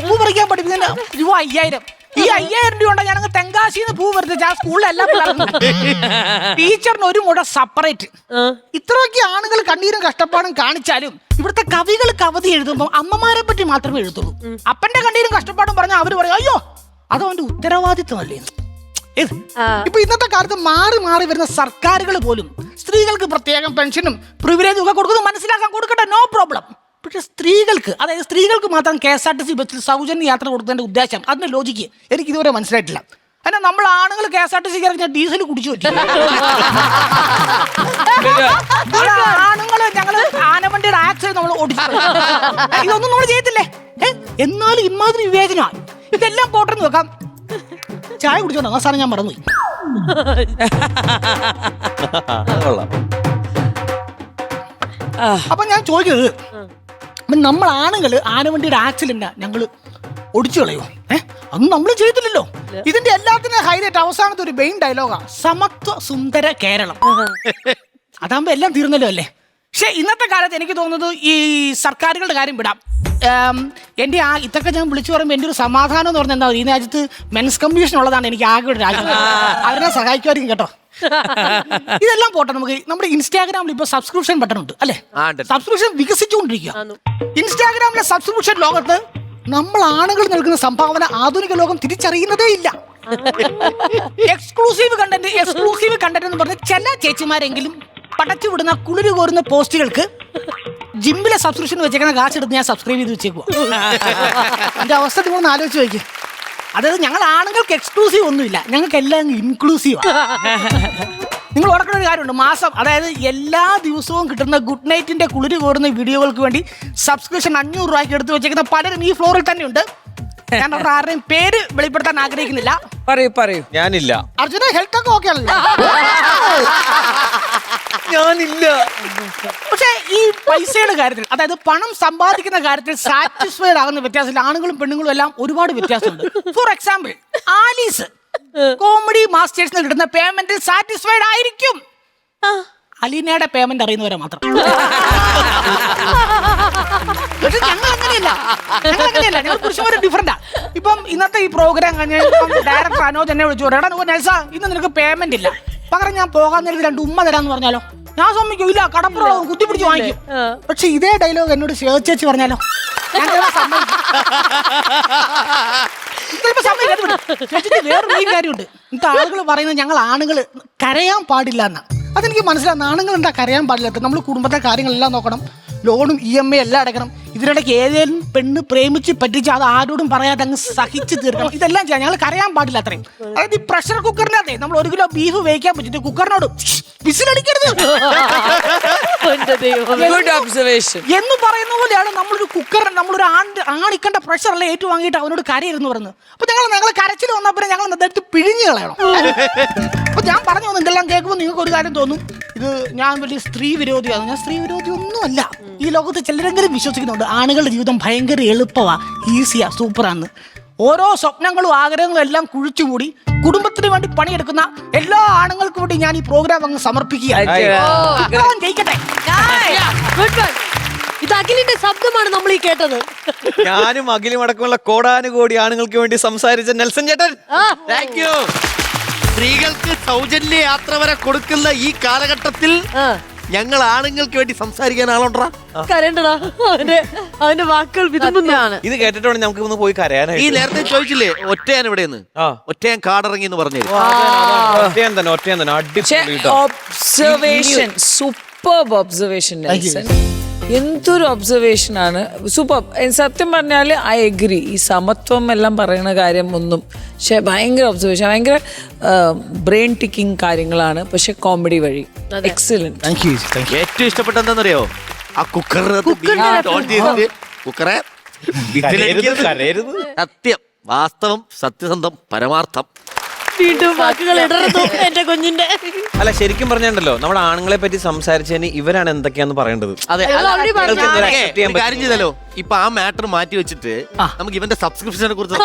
പൂ പറിക്കാൻ പഠിപ്പിക്കുന്ന രൂപ 5000. ഈ 5000 രൂപ ഉണ്ടോ ഞാനങ്ങ് തെങ്കാശിന്ന് പൂ വരുത്തിച്ച് ആ സ്കൂളിലെ എല്ലാ പിള്ളേർക്കും ടീച്ചറിന് 1 മുഴ സെപ്പറേറ്റ്. ഇത്രയൊക്കെ ആണുങ്ങൾ കണ്ണീരും കഷ്ടപ്പാടും കാണിച്ചാലും ഇവിടുത്തെ കവികൾ കവിത എഴുതുമ്പോൾ അമ്മമാരെ പറ്റി മാത്രമേ എഴുതുള്ളൂ. അപ്പന്റെ കണ്ണീരും കഷ്ടപ്പാടും പറഞ്ഞാൽ അവര് പറയും, അയ്യോ അത് അവന്റെ ഉത്തരവാദിത്വമല്ലേ. ഇപ്പൊ ഇന്നത്തെ കാലത്ത് മാറി മാറി വരുന്ന സർക്കാരുകൾ പോലും സ്ത്രീകൾക്ക് പ്രത്യേകം പെൻഷനും പ്രിവിലേജും ഒക്കെ കൊടുക്കുന്നത് മനസ്സിലാക്കാൻ കൊടുക്കട്ടെ, നോ പ്രോബ്ലം. പക്ഷെ സ്ത്രീകൾക്ക്, അതായത് സ്ത്രീകൾക്ക് മാത്രം KSRTC ബസ്സിൽ സൗജന്യ യാത്ര കൊടുത്തതിന്റെ ഉദ്ദേശം, അതിന്റെ ലോജിക്ക് എനിക്ക് ഇതുവരെ മനസ്സിലായിട്ടില്ല. എന്നാൽ നമ്മൾ ആണുങ്ങൾ KSRTC കയറി ഡീസൽ കുടിച്ചു പറ്റും. ആണുങ്ങള് ഞങ്ങള് ആനവണ്ടിയുടെ ആക്സിഡന്റ് നമ്മൾ ഓടിച്ചു. ഇതൊന്നും നമ്മൾ ചെയ്യത്തില്ലേ? എന്നാലും ഇമാതിരി വിവേചന ഇതെല്ലാം പോട്ടെന്ന് വെക്കാം. ചായ കുടിച്ചോണ്ടോ ആ സാധനം ഞാൻ മറന്നുപോയി. അപ്പൊ ഞാൻ ചോദിക്കുന്നത്, നമ്മൾ ആണുങ്ങള് ആനവണ്ടിയുടെ ആക്സിഡന്റാ ഞങ്ങള് ഒടിച്ചു കളയോ? അതൊന്നും നമ്മൾ ചെയ്തില്ലല്ലോ. ഇതിന്റെ എല്ലാത്തിനും ഹൈലൈറ്റ് അവസാനത്തെ ഒരു മെയിൻ ഡയലോഗാ, സമത്വ സുന്ദര കേരളം. അതാകുമ്പോ എല്ലാം തീർന്നല്ലോ അല്ലേ. പക്ഷെ ഇന്നത്തെ കാലത്ത് എനിക്ക് തോന്നുന്നത് ഈ സർക്കാരുകളുടെ കാര്യം വിടാം. എൻ്റെ ഇതൊക്കെ ഞാൻ വിളിച്ചു പറയുമ്പോൾ എൻ്റെ ഒരു സമാധാനം എന്ന് പറഞ്ഞാൽ എന്താ, ഈ രാജ്യത്ത് മെൻസ് കമ്മീഷൻ ഉള്ളതാണ് എനിക്ക് ആകെ ഒരു രാജ്യം. അവരെ സഹായിക്കുമായിരിക്കും കേട്ടോ. ഇതെല്ലാം പോട്ടെ, നമുക്ക് നമ്മുടെ ഇൻസ്റ്റാഗ്രാമിൽ ഇപ്പൊ സബ്സ്ക്രിപ്ഷൻ ബട്ടൺ ഉണ്ട് അല്ലെ? സബ്സ്ക്രിപ്ഷൻ വികസിച്ചുകൊണ്ടിരിക്കുക. ഇൻസ്റ്റാഗ്രാമിലെ സബ്സ്ക്രിപ്ഷൻ ലോകത്ത് നമ്മൾ ആണുങ്ങൾ നൽകുന്ന സംഭാവന ആധുനിക ലോകം തിരിച്ചറിയുന്നതേ ഇല്ല. എക്സ്ക്ലൂസീവ് കണ്ടന്റ് എന്ന് പറഞ്ഞ ചില ചേച്ചിമാരെങ്കിലും പടച്ചു വിടുന്ന കുളിര് കോരുന്ന പോസ്റ്റുകൾക്ക് ജിമ്മിലെ സബ്സ്ക്രിപ്ഷൻ വെച്ചേക്കുന്ന കാശ് എടുത്ത് ഞാൻ സബ്സ്ക്രൈബ് ചെയ്ത് വെച്ചേക്കുവാ. എന്റെ അവസ്ഥ നിങ്ങളൊന്ന് ആലോചിച്ച് നോക്കി. അതായത് ഞങ്ങൾ ആണുങ്ങൾക്ക് എക്സ്ക്ലൂസീവ് ഒന്നുമില്ല, ഞങ്ങൾക്ക് എല്ലാം ഇൻക്ലൂസീവാണ്. നിങ്ങൾ ഓർക്കുന്ന ഒരു കാര്യമുണ്ട്, മാസം അതായത് എല്ലാ ദിവസവും കിട്ടുന്ന ഗുഡ് നൈറ്റിന്റെ കുളിര് കോരുന്ന വീഡിയോകൾക്ക് വേണ്ടി സബ്സ്ക്രിപ്ഷൻ 500 രൂപയ്ക്ക് എടുത്ത് വെച്ചേക്കുന്ന പലരും ഈ ഫ്ലോറിൽ തന്നെ ഉണ്ട്. ഞാൻ അവരുടെ ആരുടെയും പേര് വെളിപ്പെടുത്താൻ ആഗ്രഹിക്കുന്നില്ല. പറയൂ. ഞാനില്ല. അർജുന ഹെൽത്ത് ഒക്കെ ഓക്കെ ആണല്ലോ. ഞാനില്ല. പക്ഷെ ഈ പൈസയുടെ കാര്യത്തിൽ, അതായത് പണം സമ്പാദിക്കുന്ന കാര്യത്തിൽ സാറ്റിസ്ഫൈഡ് ആകുന്ന വ്യത്യാസത്തിൽ ആണുങ്ങളും പെണ്ണുങ്ങളും എല്ലാം ഒരുപാട് വ്യത്യാസമുണ്ട്. ഫോർ എക്സാമ്പിൾ, ആലീസ് കോമഡി മാസ്റ്റേഴ്സിന് കിട്ടുന്ന പേയ്മെന്റിൽ സാറ്റിസ്ഫൈഡ് ആയിരിക്കും. അലീനയുടെ പേയ്മെന്റ് അറിയുന്നവരെ മാത്രം. പക്ഷെ ഞങ്ങൾ അങ്ങനെയല്ല, ഞങ്ങൾ പുരുഷന്മാർ ഡിഫറന്റാ. ഇപ്പം ഇന്നത്തെ ഈ പ്രോഗ്രാം കഴിഞ്ഞ ഡയറക്ടർ അനോജ് എന്നെ വിളിച്ചു, എടാ നെൽസ ഇന്ന് നിനക്ക് പേയ്മെന്റ് ഇല്ല, പകരം ഞാൻ പോകാൻ നേരത്തെ 2 ഉമ്മ തരാന്ന് പറഞ്ഞാലോ? ഞാൻ സമ്മതിക്കും, ഇല്ല കടപ്പുറം കുത്തിപ്പിടിച്ച് വാങ്ങിക്കും. പക്ഷെ ഇതേ ഡയലോഗ് എന്നോട് ചേച്ചി പറഞ്ഞാലോ? വേറൊരു കാര്യമുണ്ട്, ഇന്നത്തെ ആളുകൾ പറയുന്നത് ഞങ്ങൾ ആണുങ്ങൾ കരയാൻ പാടില്ല എന്നാ. അതെനിക്ക് മനസ്സിലാകുന്ന, ആണുങ്ങൾ എന്താ കരയാൻ പാടില്ലാത്ത? നമ്മൾ കുടുംബത്തെ കാര്യങ്ങളെല്ലാം നോക്കണം, ലോണും EMI എല്ലാം അടക്കണം. ഇതിനിടയ്ക്ക് ഏതെങ്കിലും പെണ്ണ് പ്രേമിച്ച് പറ്റിച്ച് അത് ആരോടും പറയാതെ അങ്ങ് സഹിച്ച് തീർക്കണം. ഇതെല്ലാം ചെയ്യാം. ഞങ്ങൾ കരയാൻ പാടില്ല അത്രയും. അതായത് ഈ പ്രഷർ കുക്കറിനകത്തെ നമ്മൾ 1 കിലോ ബീഫ് വേവിക്കാൻ പറ്റിട്ട് കുക്കറിനോട് വിസിലടിക്കരുത് എന്ന് പറയുന്ന പോലെയാണ് നമ്മളൊരു കുക്കർ, നമ്മളൊരു ആണിക്കണ്ട പ്രഷറെല്ലാം ഏറ്റുവാങ്ങിയിട്ട് അവനോട് കരയിരുന്ന് പറയുന്നത്. അപ്പൊ ഞങ്ങൾ കരച്ചിൽ വന്നാൽ പിന്നെ ഞങ്ങൾ എടുത്ത് പിഴിഞ്ഞ് കളയണം. അപ്പൊ ഞാൻ പറഞ്ഞു വന്നു, ഇതെല്ലാം കേൾക്കുമ്പോൾ നിങ്ങൾക്ക് ഒരു കാര്യം തോന്നും, ഇത് ഞാൻ വലിയ സ്ത്രീ വിരോധിയാണ്. ഞാൻ സ്ത്രീ വിരോധി ഒന്നുമല്ല. ഈ ലോകത്ത് ചിലരെങ്കിലും വിശ്വസിക്കുന്നുണ്ട് ആണുങ്ങളുടെ ജീവിതം ഭയങ്കര എളുപ്പമാ, ഈസിയാ, സൂപ്പറാന്ന്. ഓരോ സ്വപ്നങ്ങളും ആഗ്രഹങ്ങളും എല്ലാം കുഴിച്ചുകൂടി കുടുംബത്തിന് വേണ്ടി പണിയെടുക്കുന്ന എല്ലാ ആണുങ്ങൾക്കും വേണ്ടി ഞാൻ ഈ പ്രോഗ്രാം അങ്ങ് സമർപ്പിക്കുകയാണ്. ജയിക്കട്ടെ. ഇത് അഖിലിന്റെ ശബ്ദമാണ് നമ്മൾ ഈ കേട്ടത്. ഞാനും അഖിലും അടക്കമുള്ള കോടാനുകോടി ആണുങ്ങൾക്ക് വേണ്ടി സംസാരിച്ച നെൽസൺ ചേട്ടൻ, താങ്ക് യു. സ്ത്രീകൾക്ക് സൗജന്യ യാത്ര വരെ കൊടുക്കുന്ന ഈ കാലഘട്ടത്തിൽ ഞങ്ങൾ ആണുങ്ങൾക്ക് വേണ്ടി സംസാരിക്കാൻ ആളുണ്ടാ. കരണ്ടടാ, അവന്റെ വാക്കുകൾ വിതുമ്പുന്നതാണ്. ഇത് കേട്ടിട്ടാണ് നമുക്ക് ഒന്ന് പോയി കരയാനായി. ഈ നേരത്തെ ചോദിച്ചില്ലേ ഒറ്റയാൻ എവിടെയെന്ന്? ഒറ്റയാൻ കാടിറങ്ങി എന്ന് പറഞ്ഞു. ഒറ്റയാൻ തന്നെ അടിപൊളി. Observation, superb observation. എന്തൊരു ഒബ്സർവേഷൻ ആണ്, സൂപ്പർ. സത്യം പറഞ്ഞാൽ ഐ എഗ്രി. ഈ സമത്വം എല്ലാം പറയുന്ന കാര്യം ഒന്നും, പക്ഷെ ഭയങ്കര ഒബ്സർവേഷൻ, ഭയങ്കര ബ്രെയിൻ ടിക്കിങ് കാര്യങ്ങളാണ്, പക്ഷെ കോമഡി വഴി എക്സലന്റ്. ഏറ്റവും ഇഷ്ടപ്പെട്ട എന്താണെന്നറിയോ? ആ കുക്കറെ സത്യം, വാസ്തവം, സത്യസന്ധം, പരമാർത്ഥം. വീണ്ടും വാക്കുകൾ ഇടറുന്നു എന്റെ കുഞ്ഞിന്റെ. അല്ല, ശരിക്കും പറഞ്ഞോ നമ്മുടെ ആണുങ്ങളെ പറ്റി സംസാരിച്ചതിന് ഇവരാണ് എന്തൊക്കെയാന്ന് പറയേണ്ടത്. അതെ, കാര്യം ചെയ്തല്ലോ. ഇപ്പൊ ആ മാറ്റർ മാറ്റി വെച്ചിട്ട് നമുക്ക് ഇവന്റെ സബ്സ്ക്രിപ്ഷനെ കുറിച്ച്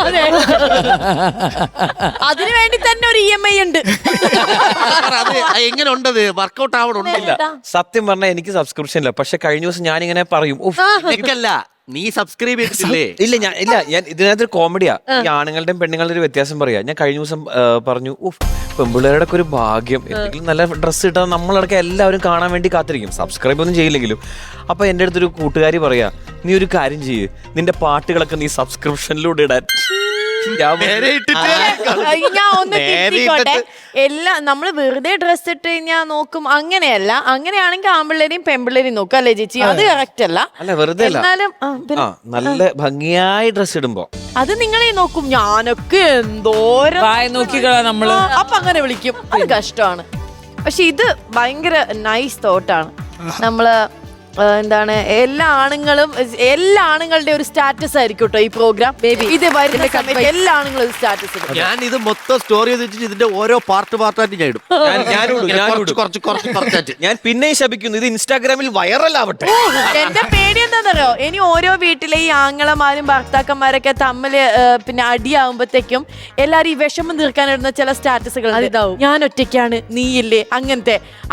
അതിനു വേണ്ടി തന്നെ ഒരു EMI ഉണ്ട്. അത് എങ്ങനെ ഉണ്ടത്? വർക്കൗട്ട് ആവണുണ്ടില്ല. സത്യം പറഞ്ഞാൽ എനിക്ക് സബ്സ്ക്രിപ്ഷൻ ഇല്ല. പക്ഷെ കഴിഞ്ഞ ദിവസം ഞാനിങ്ങനെ പറയും, എനിക്കല്ല, നീ സബ്സ്ക്രൈബ് ചെയ്തിട്ടില്ലേ? ഞാൻ ഇതിനകത്തൊരു കോമഡിയാ. ഈ ആണുങ്ങളുടെയും പെണ്ണുങ്ങളുടെ ഒരു വ്യത്യാസം പറയാ. ഞാൻ കഴിഞ്ഞ ദിവസം പറഞ്ഞു, പെൺപിള്ളേരുടെ ഒക്കെ ഒരു ഭാഗ്യം, എന്തെങ്കിലും നല്ല ഡ്രസ്സ് ഇട്ടാൽ നമ്മളടക്കം എല്ലാവരും കാണാൻ വേണ്ടി കാത്തിരിക്കും, സബ്സ്ക്രൈബ് ഒന്നും ചെയ്യില്ലെങ്കിലും. അപ്പൊ എന്റെ അടുത്തൊരു കൂട്ടുകാരി പറയാ, നീ ഒരു കാര്യം ചെയ്യ്, നിന്റെ പാട്ടുകളൊക്കെ നീ സബ്സ്ക്രിപ്ഷനിലൂടെ ഇടാൻ. ഞാൻ ഒന്ന് തിരുത്തിക്കോട്ടെ. എല്ലാം നമ്മള് വെറുതെ ഡ്രസ് ഇട്ട് കഴിഞ്ഞാൽ നോക്കും, അങ്ങനെയല്ല. അങ്ങനെയാണെങ്കിൽ ആമ്പിള്ളേരെയും പെൺപിള്ളേരെയും നോക്കും, അല്ലേ ചേച്ചി? അത് കറക്റ്റ് അല്ല. അല്ല, വെറുതെ എന്നാലും നല്ല ഭംഗിയായി ഡ്രസ് ഇടുമ്പോ അത് നിങ്ങളെ നോക്കും. ഞാനൊക്കെ എന്തോരം നോക്കിക്കളാ നമ്മള്. അപ്പൊ അങ്ങനെ വിളിക്കും, അത് കഷ്ടമാണ്. പക്ഷെ ഇത് ഭയങ്കര നൈസ് തോട്ടാണ്. നമ്മള് എന്താണ്, എല്ലാ ആണുങ്ങളുടെ ഒരു സ്റ്റാറ്റസ് ആയിരിക്കും കേട്ടോ ഈ പ്രോഗ്രാം. ഇത് വരുന്ന സമയത്ത് എല്ലാ ആണുങ്ങളും സ്റ്റാറ്റസ് ഇടും. ഞാൻ ഇത് മൊത്തം സ്റ്റോറി ചെയ്തിട്ട് ഇതിന്റെ ഓരോ പാർട്ടായിട്ട് ഞാൻ ഇടും. ഞാൻ പിന്നെ ശപിക്കുന്നു, ഇത് ഇൻസ്റ്റാഗ്രാമിൽ വൈറൽ ആവട്ടെ. എന്റെ പേടി എന്താണെന്നറിയോ? ഇനി ഓരോ വീട്ടിലെ ഈ ആങ്ങളമാരും ഭർത്താക്കന്മാരൊക്കെ തമ്മില് പിന്നെ അടിയാവുമ്പത്തേക്കും എല്ലാരും ഈ വിഷമം തീർക്കാനിടുന്ന ചില സ്റ്റാറ്റസുകൾ ഇതാവും. ഞാൻ ഒറ്റയ്ക്കാണ്, നീയില്ലേ,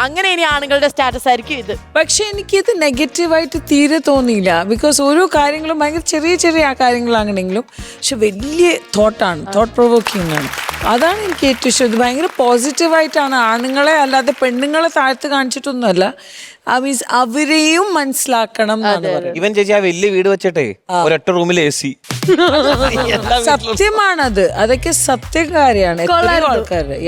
അങ്ങനെ ഇനി ആണുങ്ങളുടെ സ്റ്റാറ്റസ് ആയിരിക്കും ഇത്. പക്ഷെ എനിക്കിത് നെഗറ്റീവായിട്ട് തീരെ തോന്നിയില്ല. ബിക്കോസ് ഓരോ കാര്യങ്ങളും ഭയങ്കര ചെറിയ ചെറിയ കാര്യങ്ങളാണെങ്കിലും പക്ഷെ വലിയ തോട്ട് പ്രൊവോക്കിംഗ് ആണ്. അതാണ് എനിക്ക് ഏറ്റവും ഇഷ്ടം. ഇത് ഭയങ്കര പോസിറ്റീവായിട്ടാണ്. ആണുങ്ങളെ അല്ലാതെ പെണ്ണുങ്ങളെ താഴ്ത്ത് കാണിച്ചിട്ടൊന്നുമല്ല. മീൻസ് അവരെയും മനസ്സിലാക്കണം. ഇവൻ ചേച്ചി ആ വലിയ വീട് വെച്ചിട്ടേ ഒരൊറ്റ റൂമിൽ AC. സത്യമാണത്, അതൊക്കെ സത്യകാര്യാണ്.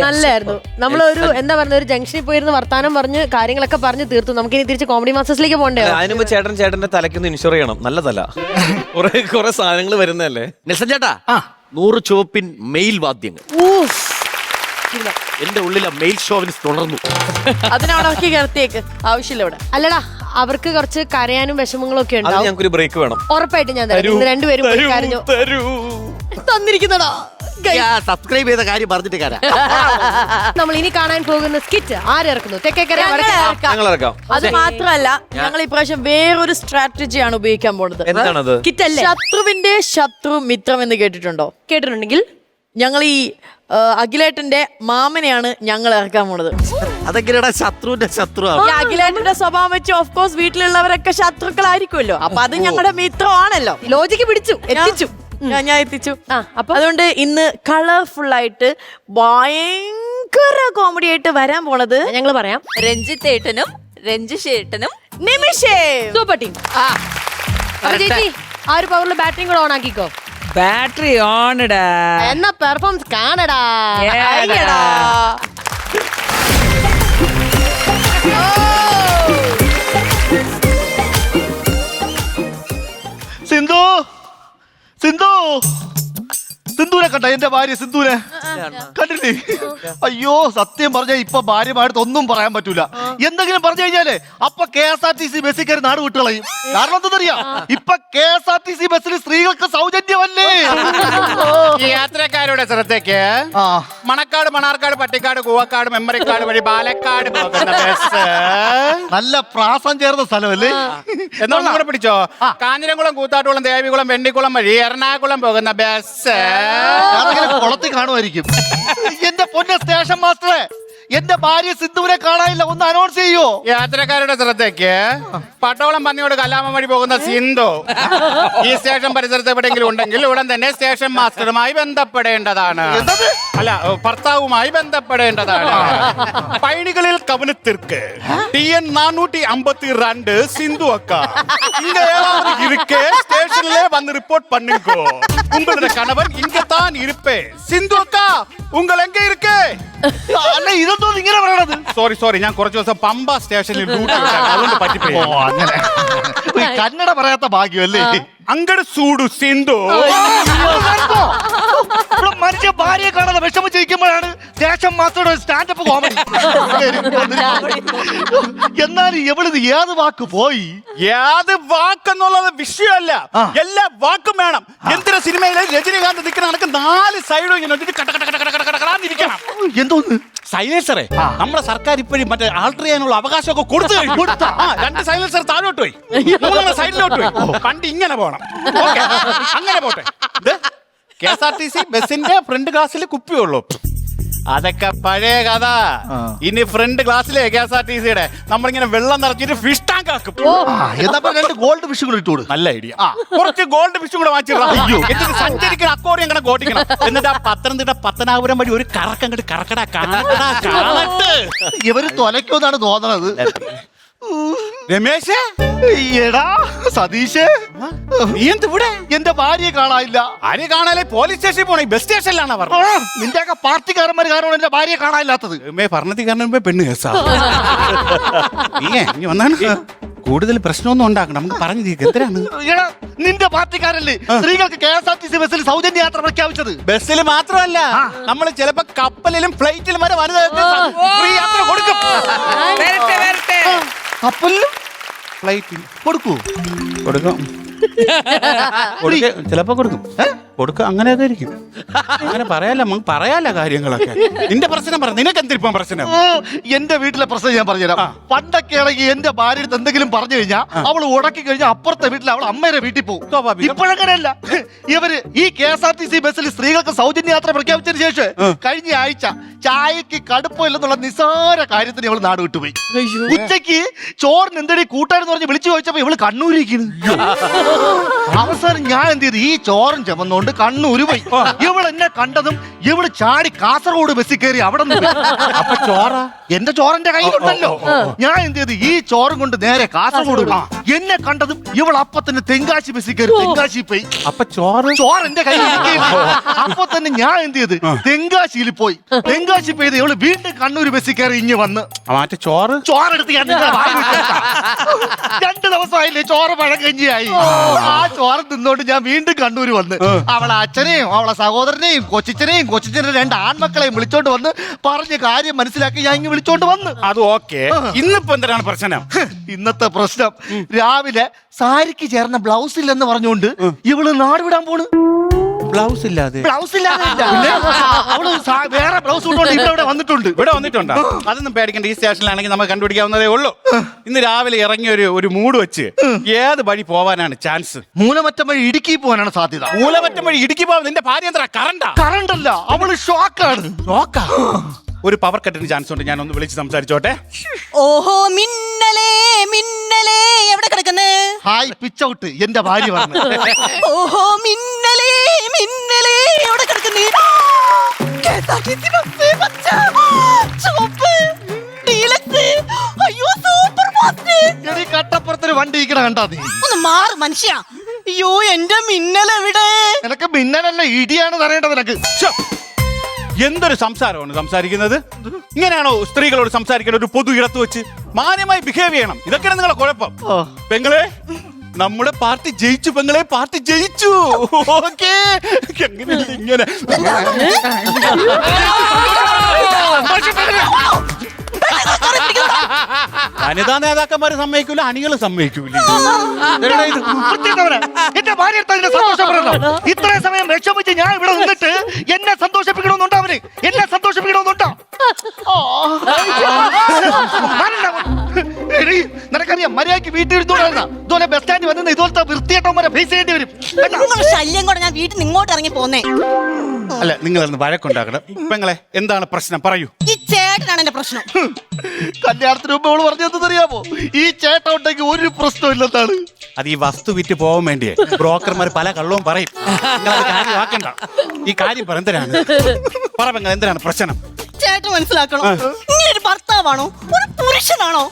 നല്ലായിരുന്നു. നമ്മളൊരു എന്താ പറയുക, ഒരു ജംഗ്ഷനിൽ പോയിരുന്ന് വർത്താനം പറഞ്ഞ് കാര്യങ്ങളൊക്കെ പറഞ്ഞു തീർത്തു. നമുക്കിനി തിരിച്ച് കോമഡി മാസ്റ്റേഴ്സിലേക്ക് പോകണ്ടേ? അതിനുമ്പ് ചേട്ടന്റെ തലയ്ക്കൊന്ന് ഇൻഷുർ ചെയ്യണം. നല്ല തല, കുറെ സാധനങ്ങൾ വരുന്നല്ലേ. നെൽസൺ ചേട്ടാ, 100 ചുവപ്പിൻ മെയിൽ വാദ്യങ്ങൾ എന്റെ ഉള്ളിലെ മെയിൽ ഷോവിന് തുടർന്നു. അതിനവിടെ കിടത്തിയേക്ക്, ആവശ്യമില്ല ഇവിടെ. അല്ലടാ, അവർക്ക് കുറച്ച് കരയാനും വിഷമങ്ങളും ഒക്കെ ഉണ്ടാവും. ഞങ്ങൾക്കൊരു ബ്രേക്ക് വേണം. ഉറപ്പായിട്ടും ഞാൻ രണ്ടുപേരും തന്നിരിക്കുന്നടാ. സബ്സ്ക്രൈബ് ചെയ്ത കാര്യം പറഞ്ഞിട്ട് കാര്യം. നമ്മൾ ഇനി കാണാൻ പോകുന്ന സ്കിറ്റ് ആരിറക്കുന്നു? തെക്കേക്കര. അത് മാത്രമല്ല, ഞങ്ങൾ ഇപ്രാവശ്യം വേറൊരു സ്ട്രാറ്റജിയാണ് ഉപയോഗിക്കാൻ പോകുന്നത്. എന്താണത്? സ്കിറ്റല്ലേ, ശത്രുവിന്റെ ശത്രു മിത്രം എന്ന് കേട്ടിട്ടുണ്ടോ? കേട്ടിട്ടുണ്ടെങ്കിൽ ഞങ്ങൾ ഈ അഖിലേട്ടന്റെ മാമനെയാണ് ഞങ്ങൾ ഇറക്കാൻ പോണത്. അതെങ്ങനെയാ ശത്രുവിന്റെ ശത്രു? ഈ അഖിലേട്ടന്റെ സ്വഭാവം വെച്ച് ഓഫ് കോഴ്സ് വീട്ടിലുള്ളവരൊക്കെ ശത്രുക്കളായിരിക്കുമല്ലോ. അപ്പൊ അത് ഞങ്ങളുടെ മിത്രമാണല്ലോ. ലോജിക്ക് എത്തിച്ചു. ഞാൻ എത്തിച്ചു. അപ്പൊ അതുകൊണ്ട് ഇന്ന് കളർഫുൾ ആയിട്ട് ഭയങ്കര കോമഡി ആയിട്ട് വരാൻ പോണത് ഞങ്ങൾ പറയാം. രഞ്ജിത്ത് ഏട്ടനും രഞ്ജിഷേട്ടനും നിമിഷേ സൂപ്പർ ടീം. ചേച്ചി ആ ഒരു പവറിൽ ബാറ്ററിയും കൂടെ ഓൺ ആക്കിക്കോ. ബാറ്ററി ഓണടാ. എന്നാ പെർഫോമൻസ് കാണടാ. സിന്ധു സിന്ധു സിന്ധുവിനെ കണ്ട എന്റെ ഭാര്യ സിന്ധുവിനെ കണ്ടില്ലേ? അയ്യോ സത്യം പറഞ്ഞ ഇപ്പൊ ഭാര്യമായിട്ട് ഒന്നും പറയാൻ പറ്റൂല. എന്തെങ്കിലും പറഞ്ഞു കഴിഞ്ഞാലേ അപ്പൊ KSRTC ബസ്സിൽ കയറി നാട് വിട്ടുകളയും. കാരണം എന്താണെന്നറിയാം, ഇപ്പൊ KSRTC ബസ്സിൽ സ്ത്രീകൾക്ക് സൗജന്യമല്ലേ. ഈ യാത്രക്കാരുടെ ശ്രദ്ധയ്ക്ക് മണക്കാട്, മണാർക്കാട്, പട്ടിക്കാട്, കൂവക്കാട്, മെമ്മറിക്കാട് വഴി പാലക്കാട് പോകുന്ന ബസ്. നല്ല പ്രാസം ചേർന്ന സ്ഥലമല്ലേ? എന്നൊന്നും കൂടെ പിടിച്ചോ. കാഞ്ഞിരംകുളം, കൂത്താട്ടുകുളം, ദേവികുളം, വെണ്ണിക്കുളം വഴി എറണാകുളം പോകുന്ന ബസ്. കുളത്തിൽ കാണുമായിരിക്കും. എന്റെ പൊന്ന സ്റ്റേഷൻ മാസ്റ്ററെ, എന്റെ ഭാര്യ സിന്ധുവിനെ കാണാനില്ല, ഒന്ന് അനൗൺസ് ചെയ്യോ? യാത്രക്കാരുടെ ശ്രദ്ധയ്ക്ക് പട്ടോളം പന്നിയോട് കല്ലാമം വഴി പോകുന്ന സിന്ധു ഈ സ്റ്റേഷൻ പരിസരത്ത് എവിടെയെങ്കിലും ഉണ്ടെങ്കിൽ ഉടൻ തന്നെ സ്റ്റേഷൻ മാസ്റ്ററുമായി ബന്ധപ്പെടേണ്ടതാണ്. അല്ല, ഭർത്താവുമായി ബന്ധപ്പെടേണ്ടതാണ്. பயணிகளில் கவனத்திற்கு TN 452 சிந்து அக்கா இங்க ஏதாவது இருக்கு, ஸ்டேஷன்ல வந்து ரிப்போர்ட் பண்ணுங்க. உங்களோட கணவன் இங்க தான் இருப்பே. சிந்து அக்கா உங்கள் எங்க இருக்கு? അല്ല ഇതൊന്നും ഇങ്ങനെ പറയണത്. സോറി, ഞാൻ കുറച്ച് ദിവസം പമ്പ സ്റ്റേഷനിൽ ഡ്യൂട്ടി അതുകൊണ്ട് പറ്റിപ്പോയി. കന്നഡ പറയാത്ത ഭാഗ്യമല്ലേ? അങ്ങട് സൂടു സിന്ധു. മനുഷ്യ ഭാര്യയെ കാണാതെ വിഷമിച്ചിരിക്കുമ്പോഴാണ് സ്റ്റേഷൻ മാസ്റ്ററുടെ സ്റ്റാൻഡപ്പ് കോമഡി. എന്നാലും എവിടുന്ന് ഏത് വാക്ക് പോയി? ഏത് വാക്കെന്നുള്ളത് വിഷയമല്ല, എല്ലാ വാക്കും വേണം. എന്തിനാ സിനിമയിലെ രജനീകാന്ത് നിൽക്കുന്ന കണക്ക് 4 സൈഡും ഇങ്ങനെ ഇരിക്കണം. എന്തോന്ന് സൈലൻസറെ നമ്മുടെ സർക്കാർ ഇപ്പോഴും മറ്റേ ആൾട്ടർ ചെയ്യാനുള്ള അവകാശമൊക്കെ കൊടുത്തു. 2 സൈലൻസർ താഴോട്ട് പോയി, 3 സൈഡിലോട്ട് പോയി. പണ്ട് ഇങ്ങനെ പോകണം. ഓക്കേ, അങ്ങനെ പോട്ടെ. KSRTC ബസിന്റെ ഫ്രണ്ട് ക്ലാസ്സിൽ കുപ്പിയുള്ളൂ. അതൊക്കെ പഴയ കഥ. ഇനി ഫ്രണ്ട് ക്ലാസ്സിലെ KSRTCയുടെ നമ്മളിങ്ങനെ വെള്ളം നിറച്ചിട്ട് ഫിഷ് ടാങ്ക് ആക്കും. 2 ഗോൾഡ് ഫിഷ് കൂടെ ഇട്ടു. നല്ല ഐഡിയ. കുറച്ച് ഗോൾഡ് ഫിഷും കൂടെ വാങ്ങിച്ചിട്ട് എന്നിട്ട് സഞ്ചരിക്കുന്ന അക്കോറിയം അങ്ങനെ ഓടിക്കണം. എന്നിട്ട് ആ പത്തനംതിട്ട പത്തനാപുരം വഴി ഒരു കറക്കങ്ങോട്ട് കറക്കടാ കാണട്ട്. ഇവര് തൊലയ്ക്കോന്നാണ് തോന്നണത്. രമേശ്, എടാ സതീഷ്, നീ എന്തിവിടെ? എന്റെ ഭാര്യയെ കാണാനില്ല. ആരെ കാണാനേ? പോലീസ് സ്റ്റേഷനിൽ പോണേ. ബസ് സ്റ്റേഷനിലാണ് പറഞ്ഞത്. നിന്റെ ഒക്കെ പാർട്ടിക്കാരന്മാർ കാരണം എന്റെ ഭാര്യയെ കാണാനില്ലാത്തത്. പറഞ്ഞതി കാരണം പെണ്ണ് കേസാ. നീ വന്നാണ് കൂടുതൽ പ്രശ്നമൊന്നും ഉണ്ടാക്കണം. നമുക്ക് പറഞ്ഞു തീർക്കാം. എന്തിനാണ്? എടാ നിന്റെ പാർട്ടിക്കാരല്ലേ സ്ത്രീകൾക്ക് KSRTC ബസ്സിൽ സൗജന്യ യാത്ര പ്രഖ്യാപിച്ചത്? ബസ്സിൽ മാത്രമല്ല, നമ്മൾ ചിലപ്പോ കപ്പലിലും ഫ്ലൈറ്റിലും വരെ ഫ്രീ യാത്ര കൊടുക്കും. കപ്പലിലും ഫ്ലൈറ്റിൽ കൊടുക്കും. ചിലപ്പോ കൊടുക്കും. അങ്ങനെയൊക്കെ ഇരിക്കും. അങ്ങനെ പറയാല കാര്യങ്ങളൊക്കെ. നിന്റെ പ്രശ്നം പറ. നിനക്ക് എന്തിരിപ്പം പ്രശ്നം? എന്റെ വീട്ടിലെ പ്രശ്നം ഞാൻ പറഞ്ഞുതരാം. പണ്ടൊക്കെ ആണെങ്കിൽ എന്റെ ഭാര്യ എന്തെങ്കിലും പറഞ്ഞു കഴിഞ്ഞാൽ അവൾ ഉടക്കി കഴിഞ്ഞാൽ അപ്പുറത്തെ വീട്ടിൽ അവൾ അമ്മയുടെ വീട്ടിൽ പോകും. ഇപ്പോഴങ്ങനെയല്ല. ഇവര് ഈ KSRTC ബസ്സിൽ സ്ത്രീകൾക്ക് സൗജന്യ യാത്ര പ്രഖ്യാപിച്ചതിന് ശേഷം കഴിഞ്ഞ ആഴ്ച ചായക്ക് കടുപ്പമില്ലെന്നുള്ള നിസ്സാര കാര്യത്തിന് ഇവള് നാട് വിട്ടുപോയി. ഉച്ചക്ക് ചോറിന് എന്തടി കൂട്ടാരെന്ന് പറഞ്ഞ് വിളിച്ചു ചോദിച്ചപ്പോ ഇവള് കണ്ണൂരിക്കുന്നു. അവസാനം ഞാൻ എന്ത് ചെയ്തു? ഈ ചോറും ചുമന്നുകൊണ്ട് കണ്ണൂര് പോയി. ഇവള് എന്നെ കണ്ടതും ഇവള് ചാടി കാസർഗോഡ് ബസ്സിൽ കയറി അവിടെ നിന്ന്. അപ്പൊ ചോറ എന്റെ ചോറിന്റെ കയ്യിലുണ്ടല്ലോ. ഞാൻ എന്ത് ചെയ്തു? ഈ ചോറും കൊണ്ട് നേരെ കാസർഗോഡ് പോയി. എന്നെ കണ്ടതും ഇവൾ അപ്പൊ തന്നെ തെങ്കാശി ബസ്സിൽ കയറി തെങ്കാശി പോയി. അപ്പൊ ചോറ് എന്റെ കയ്യിൽ. അപ്പൊ തന്നെ ഞാൻ എന്ത് ചെയ്ത്? തെങ്കാശിയിൽ പോയി. തെങ്കാശി പോയത് ഇവള് വീണ്ടും കണ്ണൂർ ബസ്സിൽ കയറി ഇഞ്ഞ് വന്ന് മറ്റേ ചോറെടുത്ത് ഞാൻ 2 ദിവസമായില്ലേ ചോറ് പഴകഞ്ഞിയായി. ആ ചോറ് തിന്നോണ്ട് ഞാൻ വീണ്ടും കണ്ണൂര് വന്ന് അവളെ അച്ഛനെയും അവളെ സഹോദരനെയും കൊച്ചിച്ചനെയും 2 ആൺമക്കളെയും വിളിച്ചോണ്ട് വന്ന് പറഞ്ഞ കാര്യം മനസ്സിലാക്കി ഞാൻ ഇങ്ങ് വിളിച്ചോണ്ട് വന്ന്. അത് ഓക്കെ. ഇന്നിപ്പോ എന്താണ് പ്രശ്നം? ഇന്നത്തെ പ്രശ്നം രാവിലെ സാരിക്ക് ചേർന്ന ബ്ലൗസ് ഇല്ലെന്ന് പറഞ്ഞുകൊണ്ട് ഇവള് നാട് വിടാൻ പോണ്. ബ്ലൗസ് ഇല്ലാതെ അവള് വേറെ ബ്ലൗസ് കൊണ്ടുകൊണ്ട് ഇവിടെ വന്നിട്ടുണ്ട്. അതൊന്നും പേടിക്കണ്ട. ഈ സ്റ്റേഷനിലാണെങ്കിൽ നമുക്ക് കണ്ടുപിടിക്കാവുന്നതേ ഉള്ളൂ. ഇന്ന് രാവിലെ ഇറങ്ങിയ ഒരു മൂഡ് വെച്ച് ഏത് വഴി പോവാനാണ് ചാൻസ്? മൂലമറ്റം വഴി ഇടുക്കി പോകാനാണ് സാധ്യത. മൂലമറ്റം വഴി ഇടുക്കി പോവാൻ നിന്റെ ഭാര്യ എന്താ കറണ്ടല്ല, അവള് ഷോക്കാണ്. ഒരു പവർ കട്ടിന് ചാൻസ് ഉണ്ട്. ഞാൻ ഒന്ന് വിളിച്ച് സംസാരിച്ചോട്ടെ. ഓഹോ മിന്നലേ മിന്നലേ എവിടെ കിടക്കുന്നേ? ഹായ് പിച്ചൗട്ട് എന്റെ ഭാര്യ പറഞ്ഞു. ഓഹോ മിന്നലേ മിന്നലേ എവിടെ കിടക്കുന്നേ? അയ്യോ സൂപ്പർ ഫാസ്റ്റ്. കട്ടപ്പുറത്തൊരു വണ്ടി ഇരിക്കണ കണ്ടാ നീ? ഒന്ന് മാറ് മനുഷ്യ. അയ്യോ എന്റെ മിന്നൽ എവിടെ? നിനക്ക് മിന്നലല്ല ഇടിയാണ് തരേണ്ടത് നിനക്ക്. എന്തൊരു സംസാരമാണ് സംസാരിക്കുന്നത്? ഇങ്ങനെയാണോ സ്ത്രീകളോട് സംസാരിക്കേണ്ട? ഒരു പൊതു ഇടത്ത് വെച്ച് മാന്യമായി ബിഹേവ് ചെയ്യണം. ഇതൊക്കെയാണ് നിങ്ങളെ കുഴപ്പം. പെങ്ങളെ, നമ്മുടെ പാർട്ടി ജയിച്ചു പെങ്ങളെ, പാർട്ടി ജയിച്ചു. ഓക്കേ, എങ്ങനെയുണ്ട് ഇങ്ങനെ? വനിതാ നേതാക്കന്മാര് സമ്മതിക്കൂല, അണികൾ സമ്മതിക്കൂല. എന്റെ ഭാര്യ സന്തോഷപ്പെടണം. ഇത്രയും സമയം വിഷമിച്ച് ഞാൻ ഇവിടെ നിന്നിട്ട് എന്നെ സന്തോഷിപ്പിക്കണമെന്നുണ്ടോ? അവന് എന്നെ സന്തോഷിപ്പിക്കണമെന്നുണ്ടോ? നിനക്കറിയാം, മര്യാദക്ക് വീട്ടിൽ ഇരുന്നോണ്ടായിരുന്ന ഇതുപോലെ ബസ് സ്റ്റാൻഡിൽ വന്ന് ഇതുപോലത്തെ വൃത്തിയേട്ടവന്മാരെ ഫേസ് ചെയ്യേണ്ടി വരും. ശല്യം കൂടെ ഞാൻ വീട്ടിൽ നിന്ന് ഇങ്ങോട്ട് ഇറങ്ങി പോന്നേ. അല്ല, നിങ്ങളൊന്ന് വഴക്കുണ്ടാക്കണം. പെങ്ങളെ, എന്താണ് പ്രശ്നം? പറയൂ. ഈ ചേട്ടനാണ് എന്റെ പ്രശ്നം. കല്യാണത്തിന് മുമ്പ് അവള് പറഞ്ഞെന്തറിയാമോ? ഈ ചേട്ടൻ ഉണ്ടെങ്കിൽ ഒരു പ്രശ്നം ഇല്ലെന്നാണ്. അത് ഈ വസ്തു വിറ്റ് പോകാൻ വേണ്ടിയേ ബ്രോക്കർമാർ പല കള്ളവും പറയും. നിങ്ങളത് കാര്യമാക്കണ്ട. ഈ കാര്യം പറ, എന്തിനാണ്? പറ പെങ്ങളെ, എന്തിനാണ് പ്രശ്നം? ചേട്ടൻ മനസ്സിലാക്കണം, ഇങ്ങനെ ഒരു ഭർത്താവാണോ, ഒരു പുരുഷനാണോ?